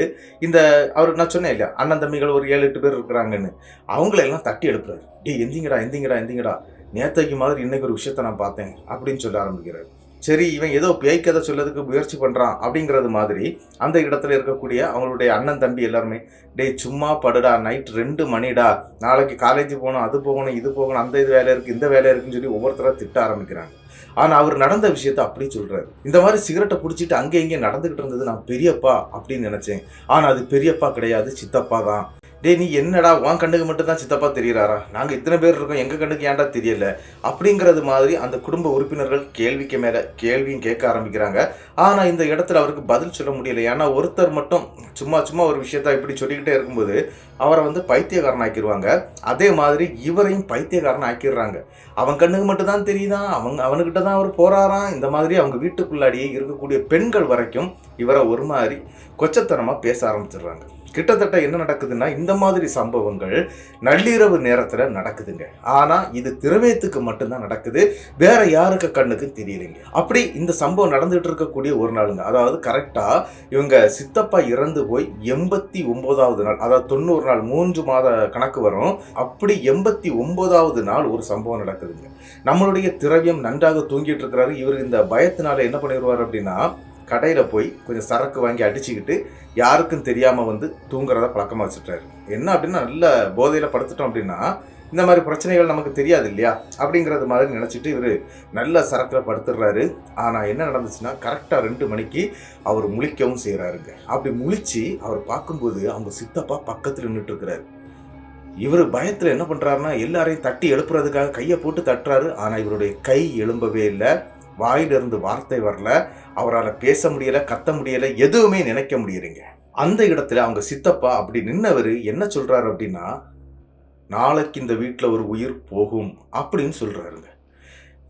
இந்த அவர் நான் சொன்னேன் இல்லையா, அண்ணன் தம்பிகள் ஒரு 7-8 பேர் இருக்கிறாங்கன்னு, அவங்களெல்லாம் தட்டி எழுப்புறாரு. எந்திங்கடா, நேத்தைக்கு மாதிரி இன்னைக்கு ஒரு விஷயத்த நான் பார்த்தேன் அப்படின்னு சொல்ல ஆரம்பிக்கிறார். சரி, இவன் ஏதோ பேய் கதை சொல்லதுக்கு முயற்சி பண்ணுறான் அப்படிங்கிறது மாதிரி அந்த இடத்துல இருக்கக்கூடிய அவங்களுடைய அண்ணன் தம்பி எல்லாருமே, டேய் சும்மா படுடா, நைட் 2 மணிடா, நாளைக்கு காலேஜ் போகணும், அது போகணும், இது போகணும், அந்த இது வேலை இருக்குது, இந்த வேலை இருக்குன்னு சொல்லி ஒவ்வொருத்தராக திட்ட ஆரம்பிக்கிறாங்க. ஆனால் அவர் நடந்த விஷயத்த அப்படி சொல்கிறாரு. இந்த மாதிரி சிகரெட்டை பிடிச்சிட்டு அங்கே இங்கே நடந்துக்கிட்டு இருந்தது நான் பெரியப்பா அப்படின்னு நினச்சேன். ஆனால் அது பெரியப்பா கிடையாது, சித்தப்பா தான். டேய் நீ என்னடா உன் கண்ணுக்கு மட்டும் தான் சித்தப்பா தெரியறாரா, நாங்கள் இத்தனை பேர் இருக்கோம் எங்கள் கண்ணுக்கு ஏன்டா தெரியல அப்படிங்கிறது மாதிரி அந்த குடும்ப உறுப்பினர்கள் கேள்விக்கு மேலே கேள்வியும் கேட்க ஆரம்பிக்கிறாங்க. ஆனால் இந்த இடத்துல அவருக்கு பதில் சொல்ல முடியல. ஏன்னா ஒருத்தர் மட்டும் சும்மா சும்மா ஒரு விஷயத்த இப்படி சொல்லிக்கிட்டே இருக்கும்போது அவரை வந்து பைத்தியக்காரன் ஆக்கிடுவாங்க. அதே மாதிரி இவரையும் பைத்தியக்காரன் ஆக்கிடுறாங்க. அவன் கண்ணுக்கு மட்டும் தான் தெரியுதான், அவனுக்கிட்ட தான் அவர் போறாராம். இந்த மாதிரி அவங்க வீட்டுக்குள்ளாடியே இருக்கக்கூடிய பெண்கள் வரைக்கும் இவரை ஒரு மாதிரி கொச்சத்தனமாக பேச ஆரம்பிச்சிடுறாங்க. கிட்டத்தட்ட என்ன நடக்குதுன்னா, இந்த மாதிரி சம்பவங்கள் நள்ளிரவு நேரத்தில் நடக்குதுங்க. ஆனால் இது திரவியத்துக்கு மட்டும்தான் நடக்குது, வேற யாருக்கு கண்ணுக்கு தெரியலைங்க. அப்படி இந்த சம்பவம் நடந்துகிட்டு இருக்கக்கூடிய ஒரு நாளுங்க, அதாவது கரெக்டாக இவங்க சித்தப்பா இறந்து போய் 89வது நாள், அதாவது 90 நாள் 3 மாத கணக்கு வரும். அப்படி 89வது நாள் ஒரு சம்பவம் நடக்குதுங்க. நம்மளுடைய திரவியம் நன்றாக தூங்கிட்டு இருக்கிறாரு. இவர் இந்த பயத்தினால என்ன பண்ணிடுவார் அப்படின்னா, கடையில் போய் கொஞ்சம் சரக்கு வாங்கி அடிச்சுக்கிட்டு யாருக்கும் தெரியாமல் வந்து தூங்குறத பழக்கமாக வச்சுட்டாரு. என்ன அப்படின்னா, நல்ல போதையில் படுத்துட்டோம் அப்படின்னா இந்த மாதிரி பிரச்சனைகள் நமக்கு தெரியாது இல்லையா, அப்படிங்கிறது மாதிரி நினச்சிட்டு இவர் நல்ல சரக்கில் படுத்துடுறாரு. ஆனால் என்ன நடந்துச்சுன்னா, கரெக்டாக 2 மணிக்கு அவர் முழிக்கவும் செய்கிறாருங்க. அப்படி முழிச்சு அவர் பார்க்கும்போது அவங்க சித்தப்பா பக்கத்தில் நின்றுட்டுருக்கிறாரு. இவர் பயத்தில் என்ன பண்ணுறாருன்னா, எல்லாரையும் தட்டி எழுப்புறதுக்காக கையை போட்டு தட்டுறாரு. ஆனால் இவருடைய கை எழும்பவே இல்லை, வாயிலிருந்து வார்த்தை வரல, அவரால் பேச முடியலை, கத்த முடியலை, எதுவுமே நினைக்க முடியலைங்க. அந்த இடத்துல அவங்க சித்தப்பா அப்படி நின்னவர் என்ன சொல்கிறாரு அப்படின்னா, நாளைக்கு இந்த வீட்டில் ஒரு உயிர் போகும் அப்படின்னு சொல்கிறாருங்க.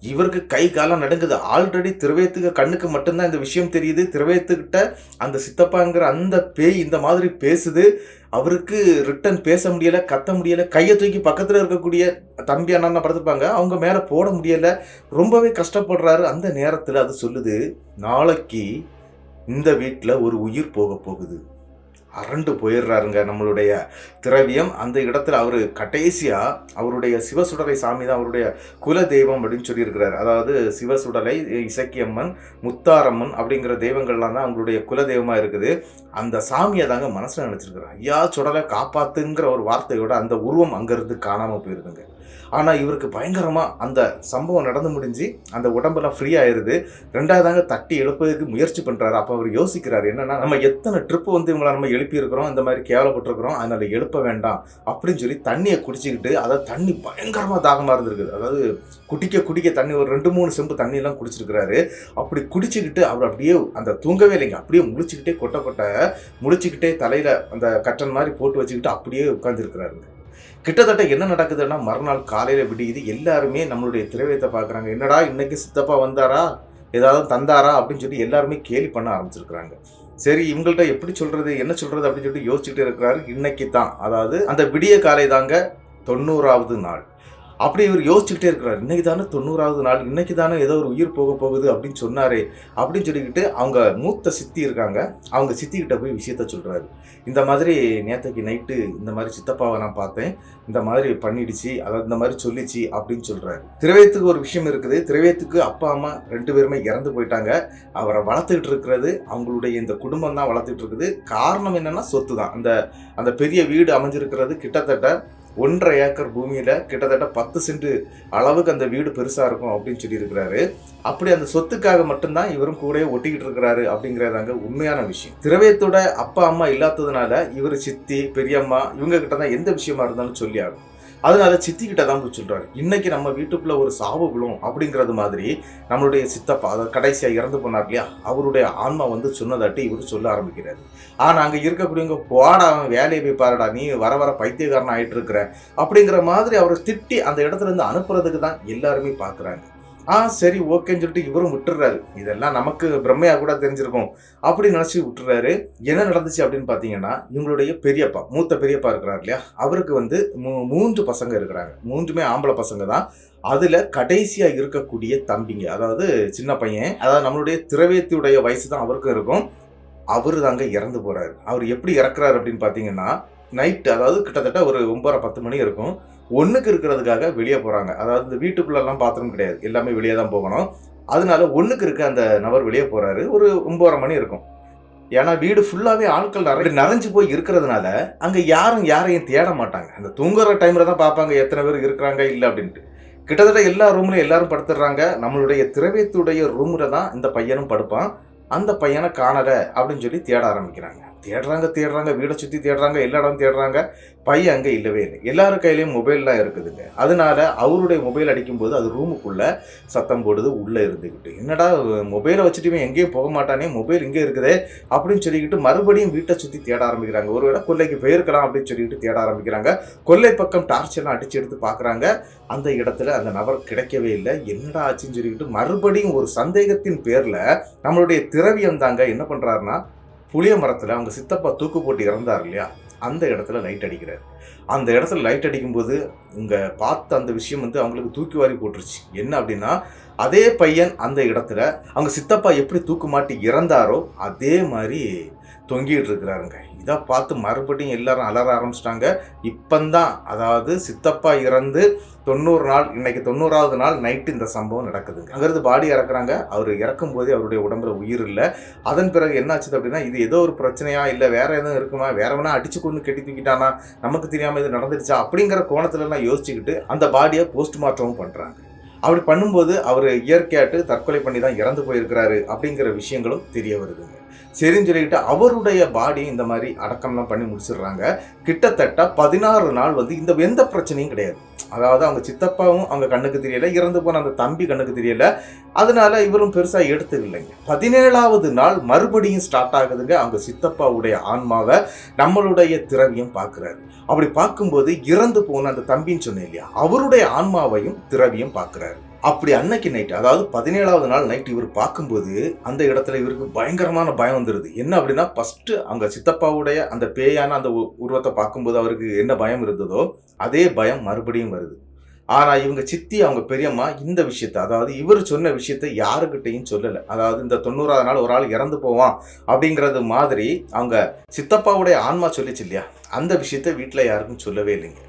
இவருக்கு கை காலம் நடுங்குது. ஆல்ரெடி திரவியத்துக்கு கண்ணுக்கு மட்டும்தான் இந்த விஷயம் தெரியுது. திரவியத்துக்கிட்ட அந்த சித்தப்பாங்கிற அந்த பேய் இந்த மாதிரி பேசுது. அவருக்கு ரிட்டன் பேச முடியலை, கத்த முடியலை, கையை தூக்கி பக்கத்தில் இருக்கக்கூடிய தம்பி அண்ணா படுத்துப்பாங்க, அவங்க மேலே போட முடியலை, ரொம்பவே கஷ்டப்படுறாரு. அந்த நேரத்தில் அது சொல்லுது, நாளைக்கு இந்த வீட்டில் ஒரு உயிர் போக போகுது. அரண்டு போயிடுறாருங்க நம்மளுடைய திரவியம். அந்த இடத்துல அவர் கடைசியாக அவருடைய சிவசுடலை சாமி தான் அவருடைய குல தெய்வம் அப்படின்னு சொல்லியிருக்கிறார். அதாவது சிவசுடலை, இசக்கியம்மன், முத்தாரம்மன் அப்படிங்கிற தெய்வங்கள்லாம் தான் அவங்களுடைய குல தெய்வமாக இருக்குது. அந்த சாமியை தாங்க மனசில் நினச்சிருக்கிறார். ஐயா சுடலை காப்பாத்துங்கிற ஒரு வார்த்தையோட அந்த உருவம் அங்கேருந்து காணாமல் போயிருதுங்க. ஆனால் இவருக்கு பயங்கரமாக அந்த சம்பவம் நடந்து முடிஞ்சு அந்த உடம்பெல்லாம் ஃப்ரீ ஆயிடுது. ரெண்டாவதாங்க தட்டி எழுப்பதுக்கு முயற்சி பண்ணுறாரு. அப்போ அவர் யோசிக்கிறார், என்னன்னா நம்ம எத்தனை ட்ரிப்பு வந்து இவங்களை நம்ம எழுப்பியிருக்கிறோம், இந்த மாதிரி கேவலப்பட்டிருக்கிறோம், அதனால் எழுப்ப வேண்டாம் அப்படின்னு சொல்லி தண்ணியை குடிச்சிக்கிட்டு, அதாவது தண்ணி பயங்கரமாக தாகமாக இருந்திருக்குது. அதாவது குடிக்க தண்ணி ஒரு 2-3 செம்பு தண்ணியெல்லாம் குடிச்சிருக்கிறாரு. அப்படி குடிச்சிக்கிட்டு அவர் அப்படியே அந்த தூங்கவே இல்லைங்க, அப்படியே முழிச்சிக்கிட்டே கொட்டை முழிச்சிக்கிட்டே தலையில் அந்த கட்டன் மாதிரி போட்டு வச்சுக்கிட்டு அப்படியே உட்காந்துருக்கிறாருங்க. கிட்டத்தட்ட என்ன நடக்குதுன்னா, மறுநாள் காலையில் விடியுது. எல்லாருமே நம்மளுடைய திரவியத்தை பார்க்குறாங்க. என்னடா இன்னைக்கு சித்தப்பா வந்தாரா, ஏதாவது தந்தாரா அப்படின்னு சொல்லி எல்லாருமே கேலி பண்ண ஆரம்பிச்சிருக்கிறாங்க. சரி இவங்கள்ட்ட எப்படி சொல்கிறது, என்ன சொல்கிறது அப்படின்னு சொல்லிட்டு யோசிச்சுட்டு இருக்கிறாரு. இன்னைக்கு தான், அதாவது அந்த விடிய காலை தாங்க 90வது நாள். அப்படி இவர் யோசிச்சுக்கிட்டே இருக்கிறார். இன்னைக்கு தானே 90வது நாள், இன்னைக்கு தானே ஏதோ ஒரு உயிர் போக போகுது அப்படின்னு சொன்னாரே அப்படின்னு சொல்லிக்கிட்டு அவங்க மூத்த சித்தி இருக்காங்க, அவங்க சித்திக்கிட்ட போய் விஷயத்த சொல்கிறாரு. இந்த மாதிரி நேற்றுக்கு நைட்டு இந்த மாதிரி சித்தப்பாவை நான் பார்த்தேன், இந்த மாதிரி பண்ணிடுச்சு, அதாவது இந்த மாதிரி சொல்லிச்சு அப்படின்னு சொல்கிறாரு. திரவியத்துக்கு ஒரு விஷயம் இருக்குது. திரவியத்துக்கு அப்பா அம்மா 2 பேருமே இறந்து போயிட்டாங்க. அவரை வளர்த்துக்கிட்டு இருக்கிறது அவங்களுடைய இந்த குடும்பம் தான் வளர்த்துக்கிட்டு இருக்குது. காரணம் என்னென்னா சொத்து தான். அந்த பெரிய வீடு அமைஞ்சிருக்கிறது கிட்டத்தட்ட 1.5 ஏக்கர் பூமியில் கிட்டத்தட்ட 10 சென்ட் அளவுக்கு அந்த வீடு பெருசாக இருக்கும் அப்படின்னு சொல்லியிருக்கிறாரு. அப்படி அந்த சொத்துக்காக மட்டும்தான் இவரும் கூட ஒட்டிக்கிட்டு இருக்கிறாரு அப்படிங்கிறதாங்க உண்மையான விஷயம். திரவியத்தோட அப்பா அம்மா இல்லாததுனால இவர் சித்தி பெரியம்மா இவங்க கிட்ட தான் எந்த விஷயமா இருந்தாலும் சொல்லி ஆகும். அதனால சித்திக்கிட்ட தான் போய் சொல்றாரு, இன்னைக்கு நம்ம வீட்டுக்குள்ள ஒரு சாவு விழும் அப்படிங்கிறது மாதிரி நம்மளுடைய சித்தப்பா, அதாவது கடைசியா இறந்து போனார் இல்லையா, அவருடைய ஆன்மா வந்து சொன்னதாட்டி இவர் சொல்ல ஆரம்பிக்கிறாரு. ஆனா அங்க இருக்கக்கூடியவங்க, போடா வேலையை போய் பாருடா, நீ வர பைத்தியக்காரன் ஆயிட்டு இருக்கிற அப்படிங்கிற மாதிரி அவரை திட்டி அந்த இடத்துல இருந்து அனுப்புறதுக்கு தான் எல்லாருமே பாக்குறாங்க. சரி ஓகேன்னு சொல்லிட்டு இவரும் விட்டுறாரு. இதெல்லாம் நமக்கு பிரம்மையா கூட தெரிஞ்சிருக்கும் அப்படி நினைச்சு விட்டுறாரு. என்ன நடந்துச்சு அப்படின்னு பாத்தீங்கன்னா, இவங்களுடைய பெரியப்பா, மூத்த பெரியப்பா இருக்கிறார் இல்லையா, அவருக்கு வந்து 3 பசங்க இருக்கிறாங்க. 3மே ஆம்பளை பசங்க தான். அதுல கடைசியா இருக்கக்கூடிய தம்பிங்க, அதாவது சின்ன பையன், அதாவது நம்மளுடைய திரவியத்துடைய வயசு தான் அவருக்கும் இருக்கும். அவரு தாங்க இறந்து போறாரு. அவர் எப்படி இறக்குறாரு அப்படின்னு பாத்தீங்கன்னா, நைட்டு, அதாவது கிட்டத்தட்ட ஒரு 9:30-10 மணி இருக்கும். ஒன்றுக்கு இருக்கிறதுக்காக வெளியே போகிறாங்க. அதாவது இந்த வீட்டுக்குள்ளெல்லாம் பாத்ரூம் கிடையாது, எல்லாமே வெளியே தான் போகணும். அதனால ஒன்றுக்கு இருக்க அந்த நபர் வெளியே போகிறாரு. ஒரு 9:30 மணி இருக்கும். ஏன்னா வீடு ஃபுல்லாகவே ஆட்கள் நிறைஞ்சு போய் இருக்கிறதுனால அங்கே யாரையும் தேட மாட்டாங்க. அந்த தூங்குற டைமில் தான் பார்ப்பாங்க எத்தனை பேர் இருக்கிறாங்க இல்லை அப்படின்ட்டு. கிட்டத்தட்ட எல்லா ரூம்லையும் எல்லாரும் படுத்துடுறாங்க. நம்மளுடைய திரவியத்துடைய ரூமில் தான் இந்த பையனும் படுப்பான். அந்த பையனை காணலை அப்படின்னு சொல்லி தேட ஆரம்பிக்கிறாங்க. தேடுறாங்க, வீடை சுற்றி தேடுறாங்க, எல்லா இடம் தேடுறாங்க. பையன் அங்கே இல்லவே இல்லை. எல்லாரும் கையிலையும் மொபைல்லாம் இருக்குதுங்க. அதனால அவருடைய மொபைல் அடிக்கும்போது அது ரூமுக்குள்ளே சத்தம் போடுது உள்ளே இருந்துக்கிட்டு. என்னடா மொபைலை வச்சுட்டு எங்கேயும் போக மாட்டானே, மொபைல் இங்கே இருக்குதே அப்படின்னு சொல்லிக்கிட்டு மறுபடியும் வீட்டை சுற்றி தேட ஆரம்பிக்கிறாங்க. ஒருவேளை கொல்லைக்கு போயிருக்கலாம் அப்படின்னு சொல்லிட்டு தேட ஆரம்பிக்கிறாங்க. கொல்லை பக்கம் டார்ச் எல்லாம் அடித்து எடுத்து பார்க்குறாங்க. அந்த இடத்துல அந்த நபர் கிடைக்கவே இல்லை. என்னடா ஆச்சுன்னு சொல்லிக்கிட்டு மறுபடியும் ஒரு சந்தேகத்தின் பேரில் நம்மளுடைய திரவியம் தாங்க என்ன பண்ணுறாருன்னா, புளிய மரத்தில் அவங்க சித்தப்பா தூக்கு போட்டு இறந்தார் இல்லையா, அந்த இடத்துல லைட் அடிக்கிறார். அந்த இடத்துல லைட் அடிக்கும்போது இங்கே பார்த்த அந்த விஷயம் அவங்களுக்கு தூக்கி வாரி போட்டுருச்சு. என்ன அப்படின்னா, அதே பையன் அந்த இடத்துல அவங்க சித்தப்பா எப்படி தூக்கு மாட்டி இறந்தாரோ அதே மாதிரி தொங்கிட்டு இருக்கிறாருங்க. இதை பார்த்து மறுபடியும் எல்லாரும் அலற ஆரம்பிச்சிட்டாங்க. இப்பந்தான், அதாவது சித்தப்பா இறந்து 90 நாள், இன்னைக்கு 90வது நாள் நைட்டு இந்த சம்பவம் நடக்குதுங்க. அங்கிருந்து பாடி இறக்குறாங்க. அவர் இறக்கும் போதே அவருடைய உடம்புல உயிர் இல்லை. அதன் பிறகு என்ன ஆச்சுது அப்படின்னா, இது ஏதோ ஒரு பிரச்சனையா, இல்லை வேற எதுவும் இருக்குமா, வேற வேணா அடிச்சு கொண்டு கெட்டி தூக்கிட்டானா, நமக்கு தெரியாம இது நடந்துருச்சா அப்படிங்கிற கோணத்துல எல்லாம் யோசிச்சுக்கிட்டு அந்த பாடியை போஸ்ட்மார்ட்டமும் பண்றாங்க. அப்படி பண்ணும்போது அவர் இயற்கையாட்டு தற்கொலை பண்ணி தான் இறந்து போயிருக்கிறாரு அப்படிங்கிற விஷயங்களும் தெரிய வருதுங்க. சரின்னு சொல்லிக்கிட்டு அவருடைய பாடி இந்த மாதிரி அடக்கம்லாம் பண்ணி முடிச்சிடுறாங்க. கிட்டத்தட்ட 16 நாள் இந்த எந்த பிரச்சனையும் கிடையாது. அதாவது அவங்க சித்தப்பாவும் அவங்க கண்ணுக்கு தெரியல, இறந்து போன அந்த தம்பி கண்ணுக்கு தெரியல. அதனால இவரும் பெருசா எடுத்துக்கலைங்க. 17வது நாள் மறுபடியும் ஸ்டார்ட் ஆகுதுங்க. அவங்க சித்தப்பாவுடைய ஆன்மாவை நம்மளுடைய திரவியம் பார்க்கிறாரு. அப்படி பார்க்கும்போது இறந்து போன அந்த தம்பின்னு சொன்னேன் இல்லையா, அவருடைய ஆன்மாவையும் திரவியம் பார்க்கிறாரு. அப்படி அன்னைக்கு நைட், அதாவது 17வது நாள் நைட் இவர் பார்க்கும்போது அந்த இடத்துல இவருக்கு பயங்கரமான பயம் வந்துடுது. என்ன அப்படின்னா, ஃபர்ஸ்ட் அவங்க சித்தப்பாவுடைய அந்த பேயான அந்த உருவத்தை பார்க்கும்போது அவருக்கு என்ன பயம் இருந்ததோ அதே பயம் மறுபடியும் வருது. ஆனா இவங்க சித்தி, அவங்க பெரியம்மா இந்த விஷயத்த, அதாவது இவர் சொன்ன விஷயத்த யாருக்கிட்டையும் சொல்லலை. அதாவது இந்த 90வது நாள் ஒரு ஆள் இறந்து போவான் அப்படிங்கிறது மாதிரி அவங்க சித்தப்பாவுடைய ஆன்மா சொல்லிச்சு இல்லையா, அந்த விஷயத்த வீட்டில் யாருக்கும் சொல்லவே இல்லைங்க.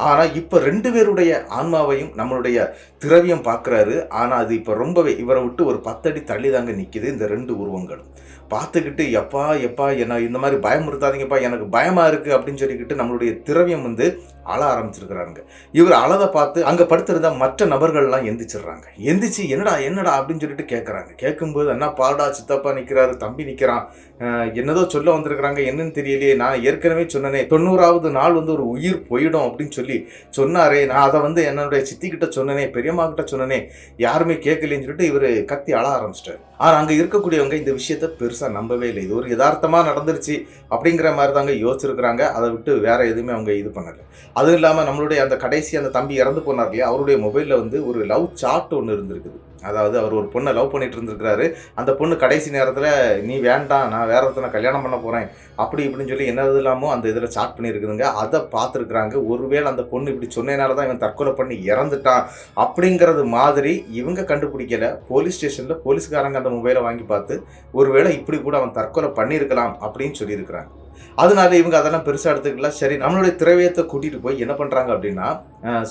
ஆனா இப்ப 2 பேருடைய ஆன்மாவையும் நம்மளுடைய திரவியம் பார்க்கிறாரு. ஆனா அது இப்ப ரொம்பவே இவரை விட்டு ஒரு 10 அடி தள்ளி தாங்க நிக்குது. இந்த 2 உருவங்களும் பார்த்துக்கிட்டு, எப்பா என்ன இந்த மாதிரி பயமுறுத்தாதீங்கப்பா, எனக்கு பயமா இருக்கு அப்படின்னு சொல்லிக்கிட்டு நம்மளுடைய திரவியம் அழ ஆரம்பிச்சிருக்கிறாங்க. இவர் அழதை பார்த்து அங்க படுத்திருந்த மற்ற நபர்கள்லாம் எந்திரிச்சிடுறாங்க. எந்திரிச்சு என்னடா அப்படின்னு சொல்லிட்டு கேட்கறாங்க. கேட்கும்போது, என்ன பாடா, சித்தப்பா நிக்கிறாரு, தம்பி நிக்கிறான், என்னதோ சொல்ல வந்திருக்கிறாங்க, என்னன்னு தெரியலையே, நான் ஏற்கனவே சொன்னனே 90வது நாள் ஒரு உயிர் போயிடும் அப்படின்னு சொல்லி சொன்னாரே, நான் அதை என்னுடைய சித்தி கிட்ட சொன்னனே, பெரியம்மா கிட்ட சொன்னனே, யாருமே கேட்கலன்னு சொல்லிட்டு இவரு கத்தி அழ ஆரம்பிச்சிட்டாரு. ஆனா அங்க இருக்கக்கூடியவங்க இந்த விஷயத்த பெருசா நம்பவே இல்லை. இது ஒரு யதார்த்தமா நடந்துருச்சு அப்படிங்கிற மாதிரி தாங்க யோசிச்சிருக்கிறாங்க. அதை விட்டு வேற எதுவுமே அவங்க இது பண்ணல. அதுவும் இல்லாம நம்மளுடைய அந்த கடைசி அந்த தம்பி இறந்து போனார் இல்லையா, அவருடைய மொபைல்ல ஒரு லவ் சாட் ஒன்று இருந்திருக்குது. அதாவது அவர் ஒரு பொண்ணை லவ் பண்ணிட்டு இருந்திருக்கிறாரு. அந்த பொண்ணு கடைசி நேரத்தில், நீ வேண்டாம், நான் வேற ஒருத்தனை கல்யாணம் பண்ண போறேன் அப்படி இப்படின்னு சொல்லி என்னது இல்லாமல் அந்த இதில் சாட் பண்ணியிருக்குதுங்க. அதை பார்த்துருக்குறாங்க. ஒருவேளை அந்த பொண்ணு இப்படி சொன்னதுனால தான் இவன் தற்கொலை பண்ணி இறந்துட்டான் அப்படிங்கிறது மாதிரி இவங்க கண்டுபிடிக்கல. போலீஸ் ஸ்டேஷனில் போலீஸ்காரங்க அந்த மொபைலை வாங்கி பார்த்து, ஒருவேளை இப்படி கூட அவன் தற்கொலை பண்ணியிருக்கலாம் அப்படின்னு சொல்லியிருக்கிறாங்க. அதனால இவங்க அதெல்லாம் பெருசாக எடுத்துக்கல. சரி, நம்மளுடைய திரவியத்தை கூட்டிகிட்டு போய் என்ன பண்ணுறாங்க அப்படின்னா,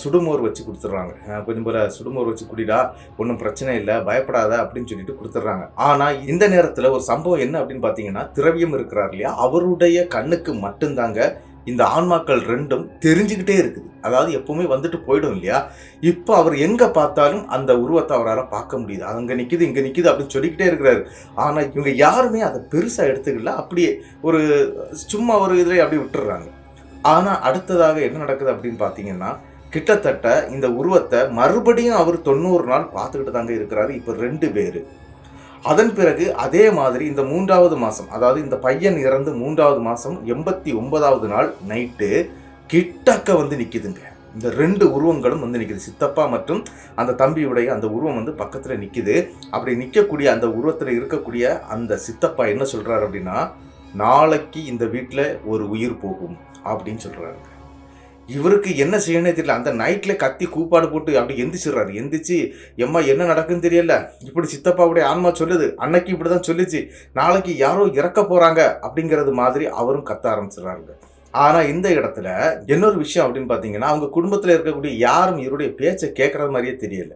சுடுமோர் வச்சு கொடுத்துட்றாங்க. கொஞ்சம் போல சுடுமோர் வச்சு குடிடா, ஒன்றும் பிரச்சனை இல்லை, பயப்படாத அப்படின்னு சொல்லிட்டு கொடுத்துட்றாங்க. ஆனால் இந்த நேரத்தில் ஒரு சம்பவம் என்ன அப்படின்னு பார்த்தீங்கன்னா, திரவியம் இருக்கிறார் இல்லையா, அவருடைய கண்ணுக்கு மட்டும்தாங்க இந்த ஆன்மாக்கள் 2ம் தெரிஞ்சுக்கிட்டே இருக்குது. அதாவது எப்பவுமே வந்துட்டு போயிடும் இல்லையா, இப்போ அவர் எங்க பார்த்தாலும் அந்த உருவத்தை அவரால் பார்க்க முடியுது. அங்கே நிற்கிது, இங்கே நிற்கிது அப்படின்னு சொல்லிக்கிட்டே இருக்கிறாரு. ஆனால் இவங்க யாருமே அதை பெருசாக எடுத்துக்கல. அப்படியே ஒரு சும்மா ஒரு இதில் அப்படி விட்டுடுறாங்க. ஆனால் அடுத்ததாக என்ன நடக்குது அப்படின்னு பார்த்தீங்கன்னா, கிட்டத்தட்ட இந்த உருவத்தை மறுபடியும் அவர் 90 நாள் பார்த்துக்கிட்டு தாங்க இருக்கிறாரு. இப்போ 2 பேர். அதன் பிறகு அதே மாதிரி இந்த 3வது மாதம், அதாவது இந்த பையன் இறந்து 3வது மாதம் 89வது நாள் நைட்டு கிட்டக்க நிற்கிதுங்க. இந்த 2 உருவங்களும் நிற்கிது. சித்தப்பா மற்றும் அந்த தம்பியுடைய அந்த உருவம் பக்கத்தில் நிற்கிது. அப்படி நிற்கக்கூடிய அந்த உருவத்தில் இருக்கக்கூடிய அந்த சித்தப்பா என்ன சொல்கிறார் அப்படின்னா, நாளைக்கு இந்த வீட்டில் ஒரு உயிர் போகும் அப்படின்னு சொல்கிறாருங்க. இவருக்கு என்ன செய்யணும்னே தெரியல. அந்த நைட்ல கத்தி கூப்பாடு போட்டு அப்படி எந்திரிச்சிடுறாரு. எந்திரிச்சு, எம்மா என்ன நடக்குன்னு தெரியல, இப்படி சித்தப்பாவுடைய ஆன்மா சொல்லுது, அன்னைக்கு இப்படிதான் சொல்லிச்சு, நாளைக்கு யாரோ இறக்க போறாங்க அப்படிங்கிறது மாதிரி அவரும் கத்த ஆரம்பிச்சிடுறாருங்க. ஆனா இந்த இடத்துல இன்னொரு விஷயம் அப்படின்னு பாத்தீங்கன்னா, அவங்க குடும்பத்துல இருக்கக்கூடிய யாரும் இவருடைய பேச்சை கேட்கறது மாதிரியே தெரியல.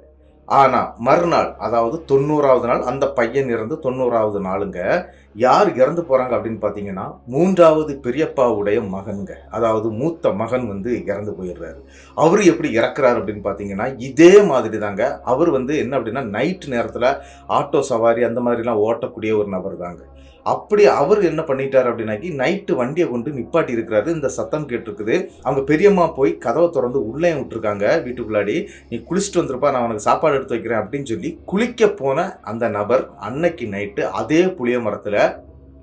ஆனால் மறுநாள், அதாவது 90வது நாள், அந்த பையன் இறந்து 90வது நாளுங்க, யார் இறந்து போகிறாங்க அப்படின்னு பார்த்தீங்கன்னா 3வது பெரியப்பாவுடைய மகனுங்க. அதாவது மூத்த மகன் வந்து இறந்து போயிடுறாரு. அவர் எப்படி இறக்குறாரு அப்படின்னு பார்த்தீங்கன்னா இதே மாதிரி தாங்க. அவர் வந்து என்ன அப்படின்னா நைட்டு நேரத்தில் ஆட்டோ சவாரி அந்த மாதிரிலாம் ஓட்டக்கூடிய ஒரு நபர் தாங்க. அப்படி அவர் என்ன பண்ணிட்டார் அப்படின்னாக்கி நைட்டு வண்டியை கொண்டு நிப்பாட்டி இருக்கிறாரு. இந்த சத்தம் கேட்டிருக்குது. அவங்க பெரியம்மா போய் கதவை திறந்து உள்ளே விட்டுருக்காங்க வீட்டுக்குள்ளாடி. நீ குளிச்சுட்டு வந்திருப்பா, நான் உனக்கு சாப்பாடு எடுத்து வைக்கிறேன் அப்படின்னு சொல்லி குளிக்க போன அந்த நபர் அன்னைக்கு நைட்டு அதே புளிய மரத்தில்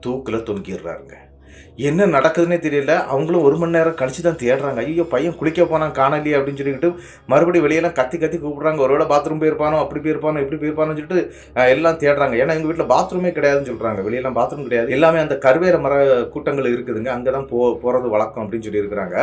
தூக்கில் தொங்கிடுறாருங்க. என்ன நடக்குதுன்னே தெரியல. அவங்களும் 1 மணி நேரம் கழிச்சு தான் தேடுறாங்க. ஐயோ பையன் குளிக்க போனான் காணலையே அப்படின்னு சொல்லிக்கிட்டு மறுபடியும் வெளியெல்லாம் கத்தி கூப்பிட்றாங்க. ஒருவேளை பாத்ரூம் போயிருப்பானோ, அப்படி போயிருப்பானோ, இப்படி போயிருப்பானு சொல்லிட்டு எல்லாம் தேடுறாங்க. ஏன்னா எங்கள் வீட்டில் பாத்ரூமே கிடையாதுன்னு சொல்கிறாங்க. வெளியெல்லாம் பாத்ரூம் கிடையாது, எல்லாமே அந்த கருவேல மர கூட்டங்கள் இருக்குதுங்க, அங்கே தான் போகிறது வழக்கம் அப்படின்னு சொல்லி இருக்கிறாங்க.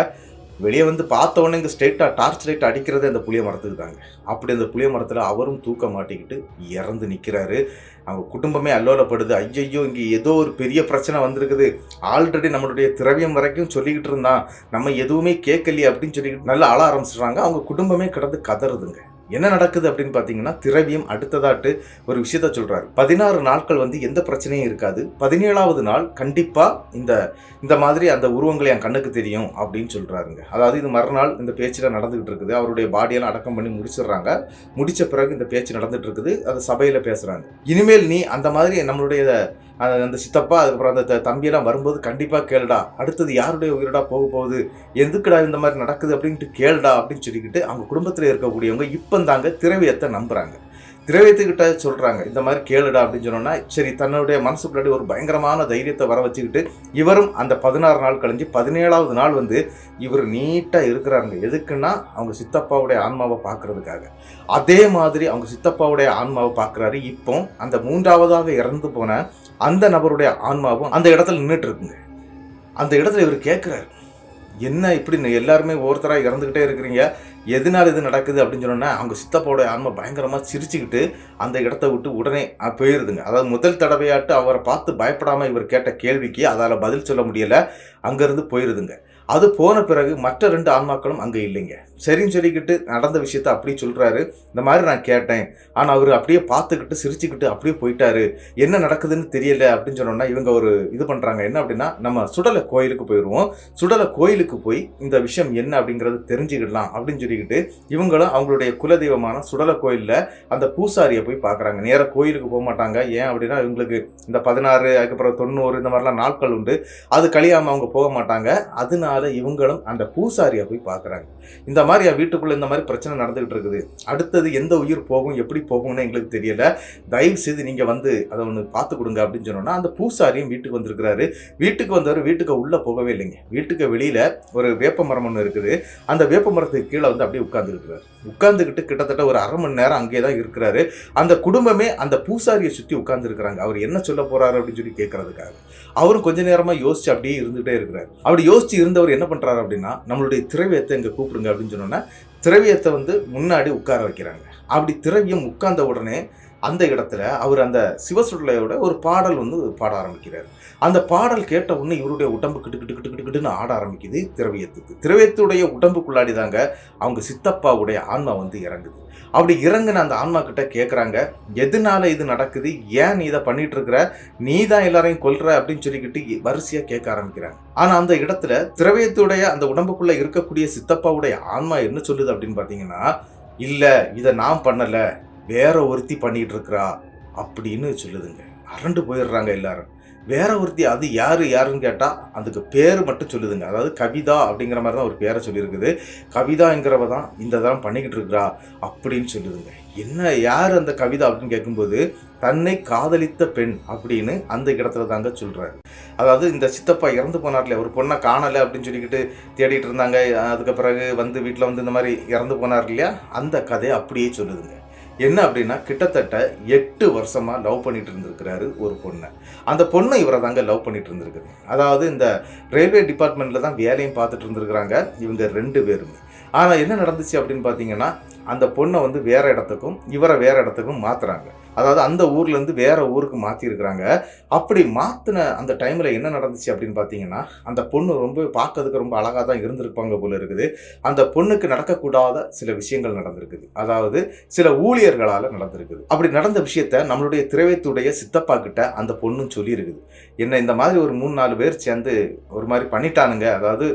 வெளியே வந்து பார்த்த உடனே இங்கே ஸ்ட்ரெயிட்டாக டார்ச் லைட் அடிக்கிறதே அந்த புளிய மரத்துக்கு தாங்க. அப்படி அந்த புளிய மரத்தில் அவரும் தூக்க மாட்டிக்கிட்டு இறந்து நிற்கிறாரு. அவங்க குடும்பமே அல்லோலப்படுது. ஐயையோ இங்கே ஏதோ ஒரு பெரிய பிரச்சனை வந்திருக்குது, ஆல்ரெடி நம்மளுடைய திரவியம் வரைக்கும் சொல்லிக்கிட்டு இருந்தான், நம்ம எதுவுமே கேட்கலையே அப்படின்னு சொல்லிக்கிட்டு நல்லா அழ ஆரம்பிச்சிடுறாங்க. அவங்க குடும்பமே கிடந்து கதறுதுங்க. என்ன நடக்குது அப்படின்னு பார்த்தீங்கன்னா திரவியம் அடுத்ததாட்டு ஒரு விஷயத்த சொல்கிறாரு. 16 நாட்கள் வந்து எந்த பிரச்சனையும் இருக்காது, 17வது நாள் கண்டிப்பாக இந்த மாதிரி அந்த உருவங்கள் என் கண்ணுக்கு தெரியும் அப்படின்னு சொல்கிறாருங்க. அதாவது இது மறுநாள் இந்த பேச்சில் நடந்துகிட்டு இருக்குது. அவருடைய பாடியெல்லாம் அடக்கம் பண்ணி முடிச்சிடுறாங்க. முடித்த பிறகு இந்த பேச்சு நடந்துட்டு இருக்குது. அதை சபையில் பேசுகிறாங்க. இனிமேல் நீ அந்த மாதிரி நம்மளுடைய அந்த சித்தப்பா அதுக்கப்புறம் அந்த தம்பியெல்லாம் வரும்போது கண்டிப்பாக கேளுடா, அடுத்தது யாருடைய உயிரிடா போக போகுது, எதுக்குடா இந்த மாதிரி நடக்குது அப்படின்ட்டு கேளுடா அப்படின்னு சொல்லிக்கிட்டு அவங்க குடும்பத்தில் இருக்கக்கூடியவங்க இப்போ தாங்க திரவியத்தை நம்புகிறாங்க. திரவியத்துக்கிட்ட சொல்கிறாங்க இந்த மாதிரி கேளுடா அப்படின்னு சொன்னோன்னா சரி, தன்னுடைய மனசுக்குள்ளாடி ஒரு பயங்கரமான தைரியத்தை வர வச்சுக்கிட்டு இவரும் அந்த 16 நாள் கழிஞ்சு 17வது நாள் வந்து இவர் நீட்டாக இருக்கிறாருங்க. எதுக்குன்னா அவங்க சித்தப்பாவுடைய ஆன்மாவை பார்க்கறதுக்காக. அதே மாதிரி அவங்க சித்தப்பாவுடைய ஆன்மாவை பார்க்குறாரு. இப்போ அந்த 3வதாக இறந்து போன அந்த நபருடைய ஆன்மாவும் அந்த இடத்துல நின்றுட்டு இருக்குங்க. அந்த இடத்துல இவர் கேட்குறாரு, என்ன இப்படி எல்லாருமே ஒவ்வொருத்தராக இறந்துக்கிட்டே இருக்கிறீங்க, எதனால் இது நடக்குது அப்படின்னு சொன்னோன்னா அவங்க சித்தப்பாவோட ஆன்மா பயங்கரமாக சிரிச்சுக்கிட்டு அந்த இடத்த விட்டு உடனே போயிடுதுங்க. அதாவது முதல் தடவையாட்டு அவரை பார்த்து பயப்படாமல் இவர் கேட்ட கேள்விக்கு அதால் பதில் சொல்ல முடியலை, அங்கேருந்து போயிடுதுங்க. அது போன பிறகு மற்ற 2 ஆன்மாக்களும் அங்கே இல்லைங்க. சரின்னு சொல்லிக்கிட்டு நடந்த விஷயத்த அப்படியே சொல்கிறாரு. இந்த மாதிரி நான் கேட்டேன், ஆனால் அவர் அப்படியே பார்த்துக்கிட்டு சிரிச்சுக்கிட்டு அப்படியே போயிட்டாரு, என்ன நடக்குதுன்னு தெரியல அப்படின்னு சொன்னோன்னா இவங்க ஒரு இது பண்ணுறாங்க. என்ன அப்படின்னா நம்ம சுடலை கோயிலுக்கு போயிடுவோம், சுடலை கோயிலுக்கு போய் இந்த விஷயம் என்ன அப்படிங்கிறது தெரிஞ்சுக்கிடலாம் அப்படின்னு சொல்லிக்கிட்டு இவங்களும் அவங்களுடைய குலதெய்வமான சுடலை கோயிலில் அந்த பூசாரியை போய் பார்க்குறாங்க. நேராக கோயிலுக்கு போக மாட்டாங்க. ஏன் அப்படின்னா இவங்களுக்கு இந்த 16 அதுக்கப்புறம் 90 இந்த மாதிரிலாம் நாட்கள் உண்டு, அது கழியாமல் அவங்க போக மாட்டாங்க. அதனால இவங்களும் அந்த பூசாரியை போய் பார்க்குறாங்க. இந்த மாதிரி வீட்டுக்குள்ள இந்த மாதிரி பிரச்சனை நடந்துகிட்டு இருக்குது, அடுத்தது எந்த உயிர் போகும் எப்படி போகும்னு எங்களுக்கு தெரியல, தயவு செய்து நீங்க வந்து அதை ஒன்று பார்த்து கொடுங்க அப்படின்னு சொன்னோன்னா அந்த பூசாரியும் வீட்டுக்கு வந்திருக்கிறாரு. வீட்டுக்கு வந்தவர் வீட்டுக்கு உள்ள போகவே இல்லைங்க. வீட்டுக்கு வெளியில ஒரு வேப்ப மரம் ஒன்று இருக்குது. அந்த வேப்ப மரத்துக்கு கீழே வந்து அப்படியே உட்கார்ந்துருக்கிறாரு. உட்கார்ந்துக்கிட்டு கிட்டத்தட்ட ஒரு 1/2 மணி நேரம் அங்கே தான் இருக்கிறாரு. அந்த குடும்பமே அந்த பூசாரியை சுற்றி உட்கார்ந்து இருக்கிறாங்க. அவர் என்ன சொல்ல போறாரு அப்படின்னு சொல்லி கேட்கறதுக்காக. அவரும் கொஞ்ச நேரமா யோசிச்சு அப்படியே இருந்துகிட்டே இருக்கிறாரு. அப்படி யோசிச்சு இருந்தவர் என்ன பண்றாரு அப்படின்னா நம்மளுடைய திரவியத்தை இங்க கூப்பிடுங்க அப்படின்னு சொன்னோன்னா திரவியத்தை வந்து முன்னாடி உட்கார வைக்கிறாங்க. அப்படி திரவியம் உட்கார்ந்த உடனே அந்த இடத்துல அவர் அந்த சிவசுடலையோட ஒரு பாடல் வந்து பாட ஆரம்பிக்கிறார். அந்த பாடல் கேட்ட உடனே இவருடைய உடம்பு கிட்டுன்னு ஆட ஆரம்பிக்குது. திரவியத்துடைய உடம்புக்குள்ளாடி தாங்க அவங்க சித்தப்பாவுடைய ஆன்மா வந்து இறங்குது. அப்படி இறங்குன அந்த ஆன்மா கிட்ட கேட்குறாங்க, எதனால இது நடக்குது, ஏன் நீ இதை பண்ணிட்டு இருக்கிற, நீ தான் எல்லாரையும் கொல்ற அப்படின்னு சொல்லிக்கிட்டு வரிசையா கேட்க ஆரம்பிக்கிறாங்க. ஆனா அந்த இடத்துல திரவியத்துடைய அந்த உடம்புக்குள்ள இருக்கக்கூடிய சித்தப்பாவுடைய ஆன்மா என்ன சொல்லுது அப்படின்னு பாத்தீங்கன்னா, இல்ல இதை நான் பண்ணல, வேற ஒருத்தி பண்ணிட்டு இருக்கிறா அப்படின்னு சொல்லுதுங்க. அரண்டு போயிடுறாங்க எல்லாரும். வேற ஒருத்தி, அது யாருன்னு கேட்டால் அதுக்கு பேர் மட்டும் சொல்லுதுங்க. அதாவது கவிதா அப்படிங்கிற மாதிரி தான் ஒரு பேரை சொல்லியிருக்குது. கவிதாங்கிறவ தான் இந்த தரம் பண்ணிக்கிட்டு இருக்கிறா அப்படின்னு சொல்லுதுங்க. என்ன யார் அந்த கவிதா அப்படின்னு கேட்கும்போது தன்னை காதலித்த பெண் அப்படின்னு அந்த இடத்துல தாங்க சொல்கிறாரு. அதாவது இந்த சித்தப்பா இறந்து போனார்ல, ஒரு பொண்ணை காணலை அப்படின்னு சொல்லிக்கிட்டு தேடிட்டு இருந்தாங்க. அதுக்கு பிறகு வந்து வீட்டில் வந்து இந்த மாதிரி இறந்து போனார் இல்லையா, அந்த கதையை அப்படியே சொல்லுதுங்க. என்ன அப்படின்னா கிட்டத்தட்ட 8 வருஷமா லவ் பண்ணிட்டு இருந்திருக்கிறாரு ஒரு பொண்ணை. அந்த பொண்ணை இவரை தாங்க லவ் பண்ணிட்டு இருந்திருக்குது. அதாவது இந்த ரயில்வே டிபார்ட்மெண்ட்ல தான் வேலையும் பார்த்துட்டு இருந்திருக்கிறாங்க இவங்க 2 பேருமே. ஆனால் என்ன நடந்துச்சு அப்படின்னு பார்த்தீங்கன்னா அந்த பொண்ணை வந்து வேற இடத்துக்கும் இவரை வேற இடத்துக்கும் மாத்துறாங்க. அதாவது அந்த ஊர்லேருந்து வேற ஊருக்கு மாற்றிருக்கிறாங்க. அப்படி மாற்றின அந்த டைமில் என்ன நடந்துச்சு அப்படின்னு பார்த்தீங்கன்னா, அந்த பொண்ணு ரொம்ப பார்க்கறதுக்கு ரொம்ப அழகாக தான் இருந்திருப்பாங்க போல இருக்குது. அந்த பொண்ணுக்கு நடக்கக்கூடாத சில விஷயங்கள் நடந்திருக்குது. அதாவது சில ஊழியர்களால் நடந்திருக்குது. அப்படி நடந்த விஷயத்த நம்மளுடைய திரவியத்துடைய சித்தப்பா கிட்ட அந்த பொண்ணும் சொல்லியிருக்குது. என்ன இந்த மாதிரி ஒரு 3-4 பேர் சேர்ந்து ஒரு மாதிரி பண்ணிட்டானுங்க, அதாவது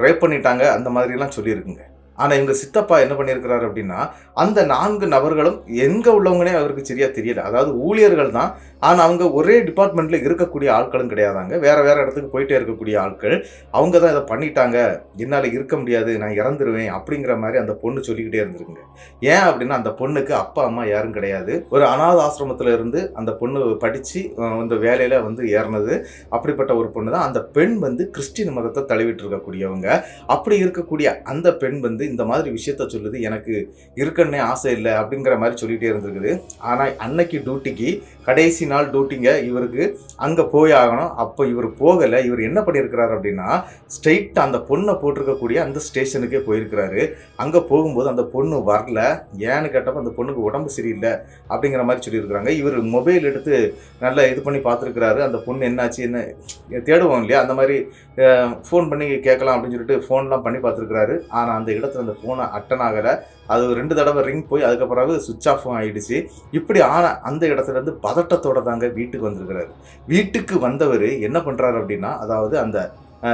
ரேப் பண்ணிட்டாங்க, அந்த மாதிரிலாம் சொல்லியிருக்குங்க. ஆனால் இவங்க சித்தப்பா என்ன பண்ணியிருக்கிறாரு அப்படின்னா, அந்த 4 நபர்களும் எங்கே உள்ளவங்கனே அவருக்கு சரியாக தெரியல. அதாவது ஊழியர்கள் தான், ஆனால் அவங்க ஒரே டிபார்ட்மெண்ட்டில் இருக்கக்கூடிய ஆட்களும் கிடையாதாங்க. வேறு வேறு இடத்துக்கு போயிட்டே இருக்கக்கூடிய ஆட்கள். அவங்க தான் இதை பண்ணிட்டாங்க, என்னால் இருக்க முடியாது, நான் இறந்துருவேன் அப்படிங்கிற மாதிரி அந்த பொண்ணு சொல்லிக்கிட்டே இருந்திருக்குங்க. ஏன் அப்படின்னா, அந்த பொண்ணுக்கு அப்பா அம்மா யாரும் கிடையாது. ஒரு அநாத ஆசிரமத்தில் இருந்து அந்த பொண்ணு படித்து இந்த வேலையில் வந்து ஏறினது. அப்படிப்பட்ட ஒரு பொண்ணு தான். அந்த பெண் வந்து கிறிஸ்டின் மதத்தை தழுவிட்டு இருக்கக்கூடியவங்க. அப்படி இருக்கக்கூடிய அந்த பெண் வந்து இந்த மாதிரி விஷயத்த சொல்லுது, எனக்கு இருக்கன்னே ஆசை இல்லை அப்படிங்கிற மாதிரி சொல்லிகிட்டே இருந்திருக்குது. ஆனால் அன்னைக்கு டியூட்டிக்கு கடைசி நாள் டியூட்டிங்க இவருக்கு அங்கே போய் ஆகணும். அப்போ இவர் போகலை. இவர் என்ன பண்ணியிருக்கிறாரு அப்படின்னா, ஸ்ட்ரெயிட்டாக அந்த பொண்ணை போட்டிருக்கக்கூடிய அந்த ஸ்டேஷனுக்கே போயிருக்கிறாரு. அங்கே போகும்போது அந்த பொண்ணு வரல. ஏன்னு கேட்டப்போ அந்த பொண்ணுக்கு உடம்பு சரியில்லை அப்படிங்கிற மாதிரி சொல்லியிருக்கிறாங்க. இவர் மொபைல் எடுத்து நல்லா இது பண்ணி பார்த்துருக்கிறாரு. அந்த பொண்ணு என்னாச்சு என்ன தேடுவோம் இல்லையா, அந்த மாதிரி ஃபோன் பண்ணி கேட்கலாம் அப்படின்னு சொல்லிட்டு ஃபோன்லாம் பண்ணி பார்த்துருக்கிறாரு. ஆனால் அந்த இடத்துல அந்த ஃபோனை அட்டன் ஆகலை. அது 2 தடவை ரிங் போய் அதுக்கப்புறம் சுவிட்ச் ஆஃபும் ஆகிடுச்சு. இப்படி ஆனால் அந்த இடத்துலேருந்து பதட்டத்தோடு தாங்க வீட்டுக்கு வந்திருக்கிறாரு. வீட்டுக்கு வந்தவர் என்ன பண்ணுறாரு அப்படின்னா, அதாவது அந்த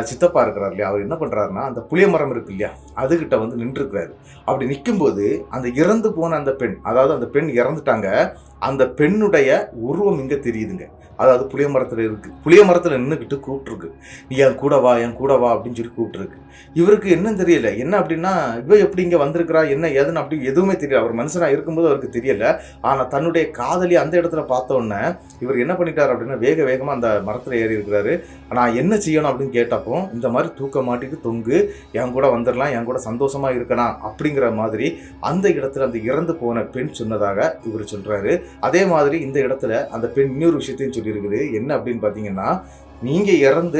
சித்தப்பா இருக்கிறார் இல்லையா, அவர் என்ன பண்ணுறாருன்னா, அந்த புளிய மரம் இருக்கு இல்லையா, அதுகிட்ட வந்து நின்றுருக்கிறாரு. அப்படி நிற்கும்போது அந்த இறந்து போன அந்த பெண், அதாவது அந்த பெண் இறந்துட்டாங்க, அந்த பெண்ணுடைய உருவம் இங்கே தெரியுதுங்க. அதாவது புளிய மரத்தில் இருக்குது. புளிய மரத்தில் நின்றுக்கிட்டு கூப்பிட்ருக்கு, நீ என் கூட வா என் கூட வா அப்படின்னு சொல்லி கூப்பிட்ருக்கு. இவருக்கு என்னன்னு தெரியல. என்ன அப்படின்னா, இவ எப்படி இங்கே வந்திருக்கிறா என்ன ஏதுன்னு அப்படி எதுவுமே தெரியல. அவர் மனுஷனாக இருக்கும்போது அவருக்கு தெரியலை. ஆனால் தன்னுடைய காதலி அந்த இடத்துல பார்த்த உடனே இவர் என்ன பண்ணிட்டார் அப்படின்னா, வேகமாக அந்த மரத்தில் ஏறி இருக்கிறாரு. நான் என்ன செய்யணும் அப்படின்னு கேட்டப்போ, இந்த மாதிரி தூக்க மாட்டிட்டு தொங்கு, என் கூட வந்துடலாம், என் கூட சந்தோஷமாக இருக்கலாம் அப்படிங்கிற மாதிரி அந்த இடத்துல அந்த இறந்து போன பெண் சொன்னதாக இவர் சொல்கிறாரு. அதே மாதிரி இந்த இடத்துல அந்த பெண் இன்னொரு விஷயத்தையும் சொல்லியிருக்குது. என்ன அப்படின்னு பார்த்தீங்கன்னா, நீங்கள் இறந்து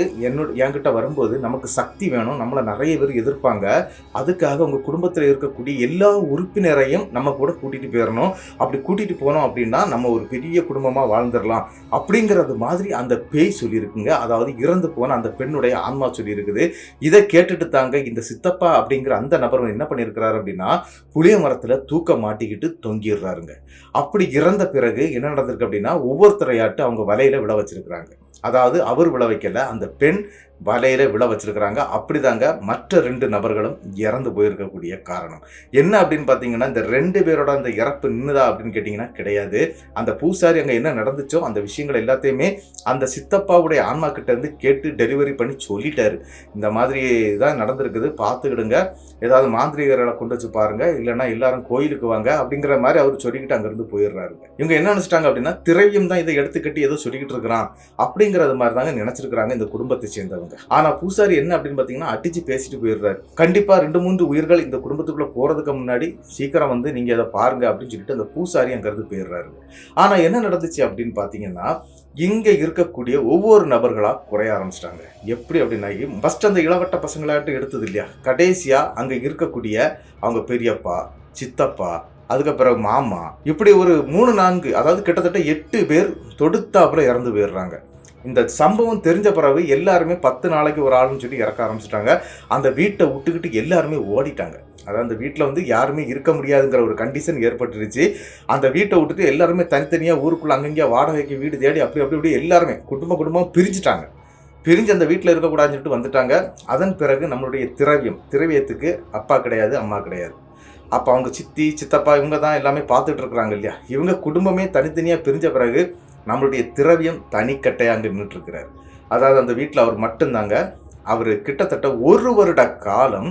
என்கிட்ட வரும்போது நமக்கு சக்தி வேணும், நம்மளை நிறைய பேர் எதிர்ப்பாங்க, அதுக்காக உங்கள் குடும்பத்தில் இருக்கக்கூடிய எல்லா உறுப்பினரையும் நம்ம கூட கூட்டிகிட்டு போயிடணும். அப்படி கூட்டிகிட்டு போனோம் அப்படின்னா நம்ம ஒரு பெரிய குடும்பமாக வாழ்ந்துடலாம் அப்படிங்கிறது மாதிரி அந்த பேய் சொல்லியிருக்குங்க. அதாவது இறந்து போன அந்த பெண்ணுடைய ஆன்மா சொல்லியிருக்குது. இதை கேட்டுட்டு தாங்க இந்த சித்தப்பா அப்படிங்கிற அந்த நபர் என்ன பண்ணியிருக்கிறாரு அப்படின்னா, புளிய மரத்தில் தூக்க மாட்டிக்கிட்டு தொங்கிடுறாருங்க. அப்படி இறந்த பிறகு என்ன நடந்திருக்கு அப்படின்னா, ஒவ்வொருத்தரையாட்டு அவங்க வலையில் விழ வச்சிருக்கிறாங்க. அதாவது அவர் விழ வைக்கல, அந்த பெண் வலையில விழ வச்சிருக்கிறாங்க. அப்படிதாங்க மற்ற 2 நபர்களும் இறந்து போயிருக்கக்கூடிய காரணம் என்ன அப்படின்னு பார்த்தீங்கன்னா, இந்த 2 பேரோட அந்த இறப்பு நின்னுதா அப்படின்னு கேட்டிங்கன்னா கிடையாது. அந்த பூசாரி அங்கே என்ன நடந்துச்சோ அந்த விஷயங்கள் எல்லாத்தையுமே அந்த சித்தப்பாவுடைய ஆன்மா கிட்ட இருந்து கேட்டு டெலிவரி பண்ணி சொல்லிட்டாரு. இந்த மாதிரி தான் நடந்திருக்குது, பார்த்துக்கிடுங்க, ஏதாவது மாந்திரிகர்களை கொண்டு வச்சு பாருங்க, இல்லைன்னா எல்லாரும் கோயிலுக்கு வாங்க அப்படிங்கிற மாதிரி அவர் சொல்லிக்கிட்டு அங்கேருந்து போயிடுறாருங்க. இவங்க என்ன நினைச்சிட்டாங்க அப்படின்னா, திரையும் தான் இதை எடுத்துக்கட்டி ஏதோ சொல்லிக்கிட்டு இருக்கிறான் அப்படிங்கிறது மாதிரி தாங்க நினைச்சிருக்கிறாங்க இந்த குடும்பத்தை சேர்ந்தவங்க. ஆனா பூசாரி என்ன அப்படின்னு பாத்தீங்கன்னா, அடிச்சு பேசிட்டு போயிடுறாரு. கண்டிப்பா 2-3 உயிர்கள் இந்த குடும்பத்துக்குள்ள போறதுக்கு முன்னாடி சீக்கிரம் வந்து நீங்க அதை பாருங்க அப்படின்னு சொல்லிட்டு அந்த பூசாரி அங்கிருந்து போயிடுறாரு. ஆனா என்ன நடந்துச்சு அப்படின்னு பாத்தீங்கன்னா, இங்க இருக்கக்கூடிய ஒவ்வொரு நபர்களா குறைய ஆரம்பிச்சிட்டாங்க. எப்படி அப்படின்னா, ஃபர்ஸ்ட் அந்த இளவட்ட பசங்களாட்டு எடுத்தது இல்லையா, கடைசியா அங்க இருக்கக்கூடிய அவங்க பெரியப்பா, சித்தப்பா, அதுக்கப்புறம் மாமா, இப்படி ஒரு 3-4, அதாவது கிட்டத்தட்ட 8 பேர் தொடுத்தாப்புல இறந்து போயிடுறாங்க. இந்த சம்பவம் தெரிஞ்ச பிறகு எல்லாருமே 10 நாளைக்கு ஒரு ஆளுன்னு சொல்லி இறக்க ஆரம்பிச்சிட்டாங்க. அந்த வீட்டை விட்டுக்கிட்டு எல்லாருமே ஓடிட்டாங்க. அதாவது அந்த வீட்டில் வந்து யாருமே இருக்க முடியாதுங்கிற ஒரு கண்டிஷன் ஏற்பட்டுருச்சு. அந்த வீட்டை விட்டுட்டு எல்லாருமே தனித்தனியாக ஊருக்குள்ளே அங்கங்கேயே வாடகைக்கு வீடு தேடி அப்படி எல்லாருமே குடும்பம் பிரிஞ்சுட்டாங்க. பிரிஞ்சு அந்த வீட்டில் இருக்கக்கூடாதுன்னு சொல்லிட்டு வந்துட்டாங்க. அதன் பிறகு நம்மளுடைய திரவியத்துக்கு அப்பா கிடையாது, அம்மா கிடையாது. அப்போ அவங்க சித்தி, சித்தப்பா இவங்க தான் எல்லாமே பார்த்துட்டு இருக்கிறாங்க இல்லையா. இவங்க குடும்பமே தனித்தனியாக பிரிஞ்ச பிறகு நம்மளுடைய திரவியம் தனிக்கட்டையாக அங்கே நின்றுட்டுருக்கிறார். அதாவது அந்த வீட்டில் அவர் மட்டும்தாங்க. அவர் கிட்டத்தட்ட 1 வருட காலம்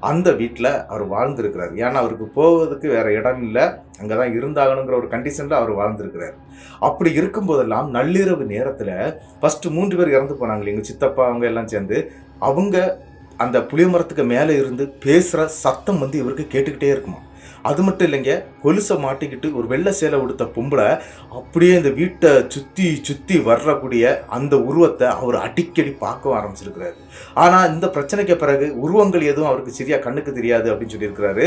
அந்த வீட்டில் அவர் வாழ்ந்துருக்கிறார். ஏன்னா அவருக்கு போவதுக்கு வேறு இடம் இல்லை, அங்கே தான் இருந்தாகணுங்கிற ஒரு கண்டிஷனில் அவர் வாழ்ந்துருக்கிறார். அப்படி இருக்கும்போதெல்லாம் நள்ளிரவு நேரத்தில் ஃபஸ்ட்டு 3 பேர் இறந்து போனாங்க. எங்கள் சித்தப்பா அவங்க எல்லாம் சேர்ந்து அவங்க அந்த புளிய மரத்துக்கு மேலே இருந்து பேசுகிற சத்தம் வந்து இவருக்கு கேட்டுக்கிட்டே இருக்குமா. அது மட்டும் இல்லைங்க, கொலுசை மாட்டிக்கிட்டு ஒரு வெள்ளை சேலை உடுத்த பொம்பளை அப்படியே இந்த வீட்டை சுற்றி சுற்றி வர்றக்கூடிய அந்த உருவத்தை அவர் அடிக்கடி பார்க்க ஆரம்பிச்சிருக்கிறாரு. ஆனால் இந்த பிரச்சனைக்கு பிறகு உருவங்கள் எதுவும் அவருக்கு சரியா கண்ணுக்கு தெரியாது அப்படின்னு சொல்லியிருக்கிறாரு.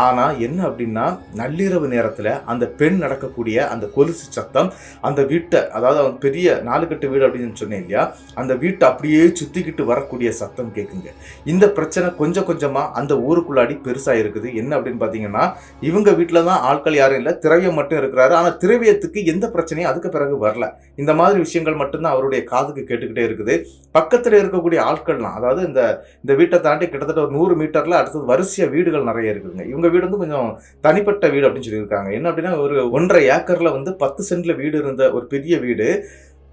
ஆனால் என்ன அப்படின்னா, நள்ளிரவு நேரத்தில் அந்த பெண் நடக்கக்கூடிய அந்த கொலுசு சத்தம் அந்த வீட்டை, அதாவது பெரிய 4 கட்டு வீடு அப்படின்னு சொன்னேன் இல்லையா, அந்த வீட்டை அப்படியே சுற்றிக்கிட்டு வரக்கூடிய சத்தம் கேட்குங்க. இந்த பிரச்சனை கொஞ்சம் கொஞ்சமாக அந்த ஊருக்குள்ளாடி பெருசாக இருக்குது. என்ன அப்படின்னு பார்த்தீங்கன்னா, இவங்க வீட்டில் தான் ஆட்கள் யாரும் இல்லை, திரவியம் மட்டும் இருக்கிறாரு. ஆனால் திரவியத்துக்கு எந்த பிரச்சனையும் அதுக்கு பிறகு வரல. இந்த மாதிரி விஷயங்கள் மட்டும்தான் அவருடைய காதுக்கு கேட்டுக்கிட்டே இருக்குது. பக்கத்தில் இருக்கக்கூடிய ஆட்கள்லாம், அதாவது இந்த வீட்டை தாண்டி கிட்டத்தட்ட ஒரு 100 மீட்டரில் அடுத்தது வரிசையாக வீடுகள் நிறைய இருக்குதுங்க. இவங்க வீடு வந்து கொஞ்சம் தனிப்பட்ட வீடு அப்படின்னு சொல்லியிருக்காங்க. என்ன அப்படின்னா, ஒரு 1.5 ஏக்கரில் வந்து 10 சென்ட்ல வீடு இருந்த ஒரு பெரிய வீடு.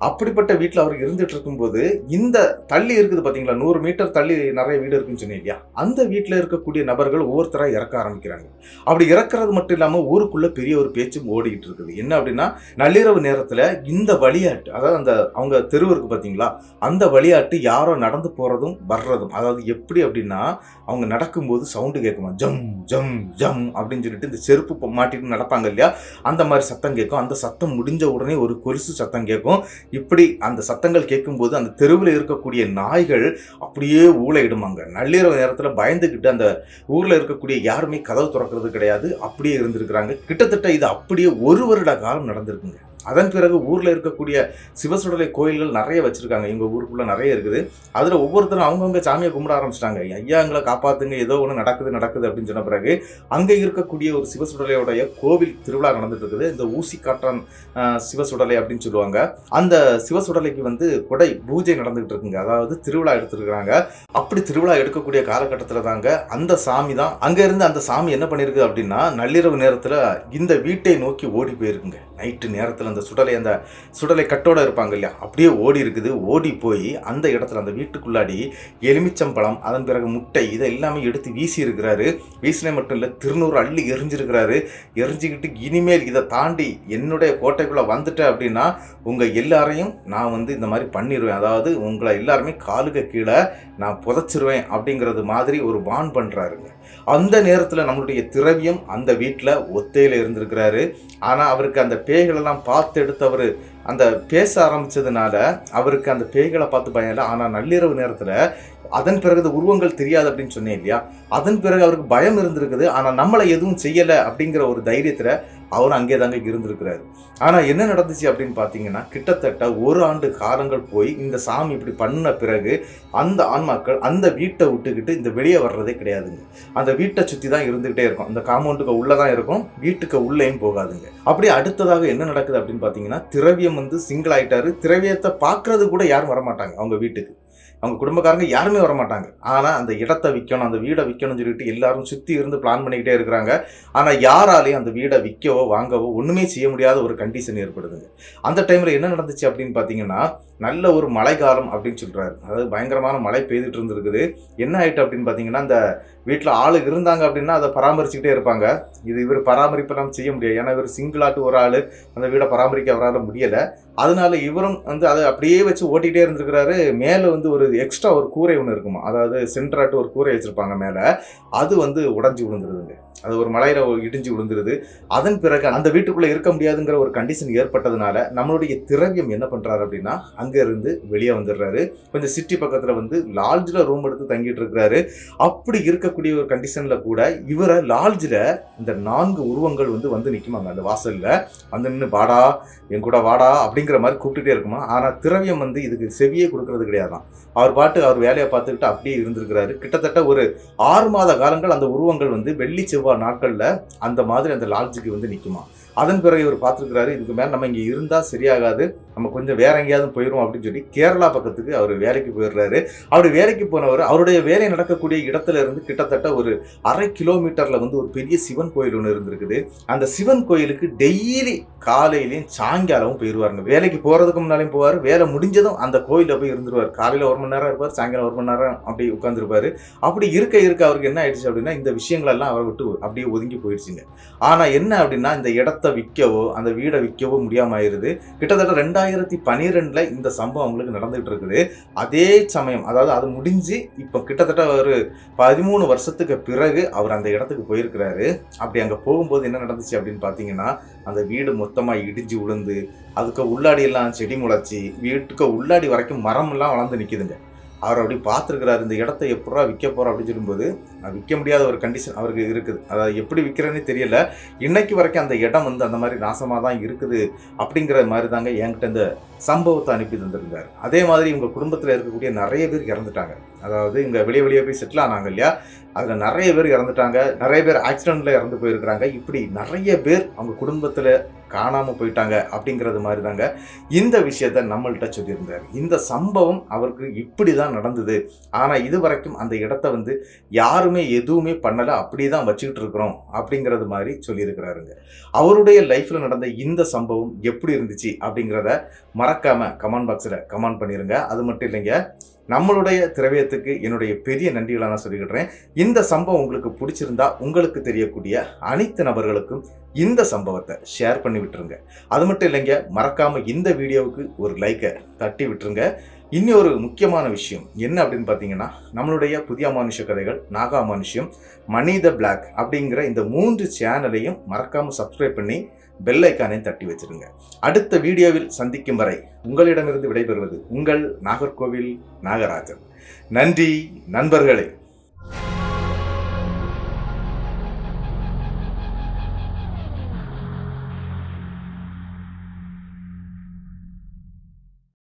அப்படிப்பட்ட வீட்டில் அவர் இருந்துட்டு இருக்கும்போது இந்த தள்ளி இருக்குது பார்த்தீங்களா, 100 மீட்டர் தள்ளி நிறைய வீடு இருக்குன்னு சொன்னீங்க இல்லையா, அந்த வீட்டில் இருக்கக்கூடிய நபர்கள் ஒவ்வொருத்தராக இறக்க ஆரம்பிக்கிறாங்க. அப்படி இறக்குறது மட்டும் இல்லாமல் ஊருக்குள்ள பெரிய ஒரு பேச்சும் ஓடிக்கிட்டு இருக்குது. என்ன அப்படின்னா, நள்ளிரவு நேரத்தில் இந்த வழியாட்டு, அதாவது அந்த அவங்க தெரு இருக்கு பார்த்தீங்களா, அந்த வழியாட்டு யாரோ நடந்து போகிறதும் வர்றதும், அதாவது எப்படி அப்படின்னா, அவங்க நடக்கும்போது சவுண்டு கேட்குமா, ஜம் ஜம் ஜம் அப்படின்னு சொல்லிட்டு இந்த செருப்பு மாட்டிட்டு நடப்பாங்க இல்லையா, அந்த மாதிரி சத்தம் கேட்கும். அந்த சத்தம் முடிஞ்ச உடனே ஒரு கொலுசு சத்தம் கேட்கும். இப்படி அந்த சத்தங்கள் கேட்கும்போது அந்த தெருவில் இருக்கக்கூடிய நாய்கள் அப்படியே ஊளையிடுமாங்க. நள்ளிரவு நேரத்தில் பயந்துக்கிட்டு அந்த ஊரில் இருக்கக்கூடிய யாருமே கதவு திறக்கிறது கிடையாது, அப்படியே இருந்திருக்கிறாங்க. கிட்டத்தட்ட இது அப்படியே 1 வருட காலம் நடந்திருக்குங்க. அதன் பிறகு ஊரில் இருக்கக்கூடிய சிவசுடலை கோயில்கள் நிறைய வச்சுருக்காங்க. எங்கள் ஊருக்குள்ளே நிறைய இருக்குது. அதில் ஒவ்வொருத்தரும் அவங்கவுங்க சாமியை கும்பிட ஆரம்பிச்சிட்டாங்க. ஐயா எங்களை காப்பாற்றுங்க, ஏதோ ஒன்று நடக்குது அப்படின்னு சொன்ன பிறகு அங்கே இருக்கக்கூடிய ஒரு சிவசுடலையோடைய கோவில் திருவிழா நடந்துட்டு இருக்குது. இந்த ஊசி காட்டான் சிவசுடலை அப்படின்னு சொல்லுவாங்க. அந்த சிவசுடலைக்கு வந்து கொடை பூஜை நடந்துகிட்டு இருக்குங்க. அதாவது திருவிழா எடுத்துருக்குறாங்க. அப்படி திருவிழா எடுக்கக்கூடிய காலகட்டத்தில் தாங்க அந்த சாமி தான் அங்கேருந்து அந்த சாமி என்ன பண்ணியிருக்கு அப்படின்னா, நள்ளிரவு நேரத்தில் இந்த வீட்டை நோக்கி ஓடி போயிருக்குங்க. நைட்டு நேரத்தில் அந்த சுடலை கட்டோட இருப்பாங்க இல்லையா, அப்படியே ஓடி இருக்குது. ஓடி போய் அந்த இடத்துல அந்த வீட்டுக்குள்ளாடி எலுமிச்சம்பழம், அதன் பிறகு முட்டை, இதை எல்லாமே எடுத்து வீசி இருக்கிறாரு. வீசினே மட்டும் இல்லை, திருநூறு அள்ளி எரிஞ்சிருக்கிறாரு. எரிஞ்சிக்கிட்டு இனிமேல் இதை தாண்டி என்னுடைய கோட்டைக்குள்ளே வந்துட்டேன் அப்படின்னா உங்கள் எல்லாரையும் நான் வந்து இந்த மாதிரி பண்ணிடுவேன், அதாவது உங்களை எல்லாருமே காலுக்கு கீழே நான் புதைச்சிருவேன் அப்படிங்கிறது மாதிரி ஒரு வான் பண்ணுறாருங்க. அந்த நேரத்தில் நம்மளுடைய திரவியம் அந்த வீட்டில் ஒத்தையில் இருந்திருக்கிறாரு. ஆனால் அவருக்கு அந்த பேய்களெல்லாம் பார்த்து எடுத்து அவர் அந்த பேச ஆரம்பித்ததுனால அவருக்கு அந்த பேய்களை பார்த்து பயம் இல்லை. ஆனால் நள்ளிரவு நேரத்தில் அதன் பிறகு உருவங்கள் தெரியாது அப்படின்னு சொன்னேன் இல்லையா, அதன் பிறகு அவருக்கு பயம் இருந்திருக்குது. ஆனால் நம்மளை எதுவும் செய்யலை அப்படிங்கிற ஒரு தைரியத்தில் அவர் அங்கே தாங்க இருந்திருக்கிறாரு. ஆனால் என்ன நடந்துச்சு அப்படின்னு பார்த்தீங்கன்னா, கிட்டத்தட்ட 1 ஆண்டு காலங்கள் போய் இந்த சாமி இப்படி பண்ண பிறகு அந்த ஆன்மாக்கள் அந்த வீட்டை விட்டுக்கிட்டு இந்த வெளியே வர்றதே கிடையாதுங்க. அந்த வீட்டை சுற்றி தான் இருந்துகிட்டே இருக்கும். அந்த காம்பவுண்டுக்கு உள்ளே தான் இருக்கும், வீட்டுக்கு உள்ளேயும் போகாதுங்க. அப்படி அடுத்ததாக என்ன நடக்குது அப்படின்னு பார்த்தீங்கன்னா, திரவியம் வந்து சிங்கிள் ஆகிட்டாரு. திரவியத்தை பார்க்கறது கூட யாரும் வரமாட்டாங்க அவங்க வீட்டுக்கு. அவங்க குடும்பக்காரங்க யாருமே வரமாட்டாங்க. ஆனால் அந்த இடத்த விற்கணும், அந்த வீடை விற்கணும்னு சொல்லிட்டு எல்லாரும் சுற்றி இருந்து பிளான் பண்ணிக்கிட்டே இருக்கிறாங்க. ஆனால் யாராலையும் அந்த வீடை விற்கவோ வாங்கவோ ஒன்றுமே செய்ய முடியாத ஒரு கண்டிஷன் ஏற்படுதுங்க. அந்த டைமில் என்ன நடந்துச்சு அப்படின்னு பார்த்தீங்கன்னா, நல்ல ஒரு மழைக்காலம் அப்படின்னு சொல்கிறாரு. அதாவது பயங்கரமான மழை பெய்துட்டு இருந்திருக்குது. என்ன ஆகிட்டு அப்படின்னு பார்த்தீங்கன்னா, அந்த வீட்டில் ஆள் இருந்தாங்க அப்படின்னா அதை பராமரிச்சுக்கிட்டே இருப்பாங்க. இவர் பராமரிப்பெல்லாம் செய்ய முடியாது. ஏன்னா இவர் சிங்கிளாட்டு ஒரு ஆள் அந்த வீடை பராமரிக்க அவரால் முடியலை. அதனால இவரும் வந்து அதை அப்படியே வச்சு ஓட்டிகிட்டே இருந்திருக்கிறாரு. மேலே வந்து ஒரு எக்ஸ்ட்ரா ஒரு கூரை ஒன்று இருக்குமா, அதாவது சென்ட்ராட்டு ஒரு கூரை வச்சுருப்பாங்க மேலே, அது வந்து உடஞ்சி விழுந்துருதுங்க. அது ஒரு மலையில் இடிஞ்சு விழுந்துருது. அதன் பிறகு அந்த வீட்டுக்குள்ளே இருக்க முடியாதுங்கிற ஒரு கண்டிஷன் ஏற்பட்டதுனால நம்மளுடைய திரவியம் என்ன பண்ணுறாரு அப்படின்னா, அங்கேருந்து வெளியே வந்துடுறாரு. கொஞ்சம் சிட்டி பக்கத்தில் வந்து லாட்ஜில் ரூம் எடுத்து தங்கிட்டு இருக்கிறாரு. அப்படி இருக்கக்கூடிய ஒரு கண்டிஷனில் கூட இவரை லாட்ஜில் இந்த 4 உருவங்கள் வந்து நிற்குமாங்க அந்த வாசலில். வந்து நின்று வாடா என் கூட வாடா அப்படிங்கிற மாதிரி கூப்பிட்டுட்டே இருக்குமா. ஆனால் திரவியம் வந்து இதுக்கு செவியே கொடுக்கறது கிடையாதான். அவர் பாட்டு அவர் வேலையை பார்த்துக்கிட்டு அப்படியே இருந்திருக்கிறாரு. கிட்டத்தட்ட ஒரு 6 மாத காலங்கள் அந்த உருவங்கள் வந்து வெள்ளி செவ்வாய் நாட்களில் அந்த மாதிரி அந்த லாட்ஜுக்கு வந்து நிற்குமா. அதன் பிறகு இவர் பார்த்துருக்கிறாரு, இதுக்கு மேலே நம்ம இங்கே இருந்தால் சரியாகாது, நம்ம கொஞ்சம் வேற எங்கேயாவது போயிடும் அப்படின்னு சொல்லி கேரளா பக்கத்துக்கு அவர் வேலைக்கு போயிடுறாரு. அப்படி வேலைக்கு போனவர் அவருடைய வேலை நடக்கக்கூடிய இடத்துல இருந்து கிட்டத்தட்ட ஒரு 1/2 கிலோமீட்டரில் வந்து ஒரு பெரிய சிவன் கோயில் ஒன்று இருந்திருக்குது. அந்த சிவன் கோயிலுக்கு டெய்லி காலையிலையும் சாயங்காலமும் போயிடுவாருங்க. வேலைக்கு போகிறதுக்கு முன்னாலையும் போவார், வேலை முடிஞ்சதும் அந்த கோயிலில் போய் இருந்துருவார். காலையில் 1 மணி நேரம் இருப்பார், சாயங்காலம் 1 மணி நேரம் அப்படி உட்காந்துருப்பார். அப்படி இருக்க அவருக்கு என்ன ஆயிடுச்சு அப்படின்னா, இந்த விஷயங்களெல்லாம் அவரை விட்டு அப்படியே ஒதுங்கி போயிடுச்சுங்க. ஆனால் என்ன அப்படின்னா, இந்த இடத்த விற்கவோ அந்த வீடை விற்கவோ முடியாமல் ஆயிடுது. கிட்டத்தட்ட 2012 இந்த சம்பவம் அவங்களுக்கு நடந்துகிட்டு இருக்குது. அதே சமயம், அதாவது அது முடிஞ்சு இப்போ கிட்டத்தட்ட ஒரு 13 வருஷத்துக்கு பிறகு அவர் அந்த இடத்துக்கு போயிருக்கிறாரு. அப்படி அங்கே போகும்போது என்ன நடந்துச்சு அப்படின்னு பார்த்தீங்கன்னா, அந்த வீடு மொத்தமாக இடிஞ்சு விழுந்து, அதுக்கு உள்ளாடி எல்லாம் செடி முளைச்சி, வீட்டுக்கு உள்ளாடி வரைக்கும் மரம்லாம் வளர்ந்து நிற்கிதுங்க. அவர் அப்படி பார்த்துருக்கிறாரு, இந்த இடத்த எப்படா விற்க போகிறோம் அப்படின்னு சொல்லும்போது, விற்க முடியாத ஒரு கண்டிஷன் அவருக்கு இருக்குது. அதாவது எப்படி விற்கிறேன்னே தெரியல. இன்னைக்கு வரைக்கும் அந்த இடம் வந்து அந்த மாதிரி நாசமாக தான் இருக்குது அப்படிங்கிற மாதிரி தாங்க என்கிட்ட இந்த சம்பவத்தை அனுப்பி தந்திருந்தார். அதே மாதிரி இவங்க குடும்பத்தில் இருக்கக்கூடிய நிறைய பேர் இறந்துட்டாங்க. அதாவது இங்கே வெளியே போய் செட்டில் ஆனாங்க இல்லையா, அதில் நிறைய பேர் இறந்துட்டாங்க. நிறைய பேர் ஆக்சிடெண்ட்டில் இறந்து போயிருக்கிறாங்க. இப்படி நிறைய பேர் அவங்க குடும்பத்தில் காணாமல் போயிட்டாங்க அப்படிங்கிறது மாதிரி தாங்க இந்த விஷயத்த நம்மள்கிட்ட சொல்லியிருந்தார். இந்த சம்பவம் அவருக்கு இப்படி தான் நடந்தது, ஆனால் இது வரைக்கும் அந்த இடத்த வந்து யாருமே எதுவுமே பண்ணலை, அப்படி தான் வச்சுக்கிட்டு இருக்கிறோம் அப்படிங்கிறது மாதிரி சொல்லியிருக்கிறாருங்க. அவருடைய லைஃப்பில் நடந்த இந்த சம்பவம் எப்படி இருந்துச்சு அப்படிங்கிறத மறக்காமல் கமெண்ட் பாக்ஸில் கமெண்ட் பண்ணிடுங்க. அது மட்டும் இல்லைங்க, நம்மளுடைய திரவியத்துக்கு என்னுடைய பெரிய நன்றிகளை நான் சொல்லிக்கிடுறேன். இந்த சம்பவம் உங்களுக்கு பிடிச்சிருந்தா உங்களுக்கு தெரியக்கூடிய அனைத்து நபர்களுக்கும் இந்த சம்பவத்தை ஷேர் பண்ணி விட்டுருங்க. அது மட்டும் இல்லைங்க, மறக்காம இந்த வீடியோவுக்கு ஒரு லைக்கை தட்டி விட்டுருங்க. இன்னொரு முக்கியமான விஷயம் என்ன அப்படின்னு பார்த்தீங்கன்னா, நம்மளுடைய புதிய மானுஷ கதைகள், நாகா மானுஷ்யம், மணி த பிளாக் அப்படிங்கிற இந்த 3 சேனலையும் மறக்காம சப்ஸ்கிரைப் பண்ணி பெல் ஐக்கானையும் தட்டி வச்சிருங்க. அடுத்த வீடியோவில் சந்திக்கும் வரை உங்களிடமிருந்து விடைபெறுவது உங்கள் நாகர்கோவில் நாகராஜன். நன்றி நண்பர்களே.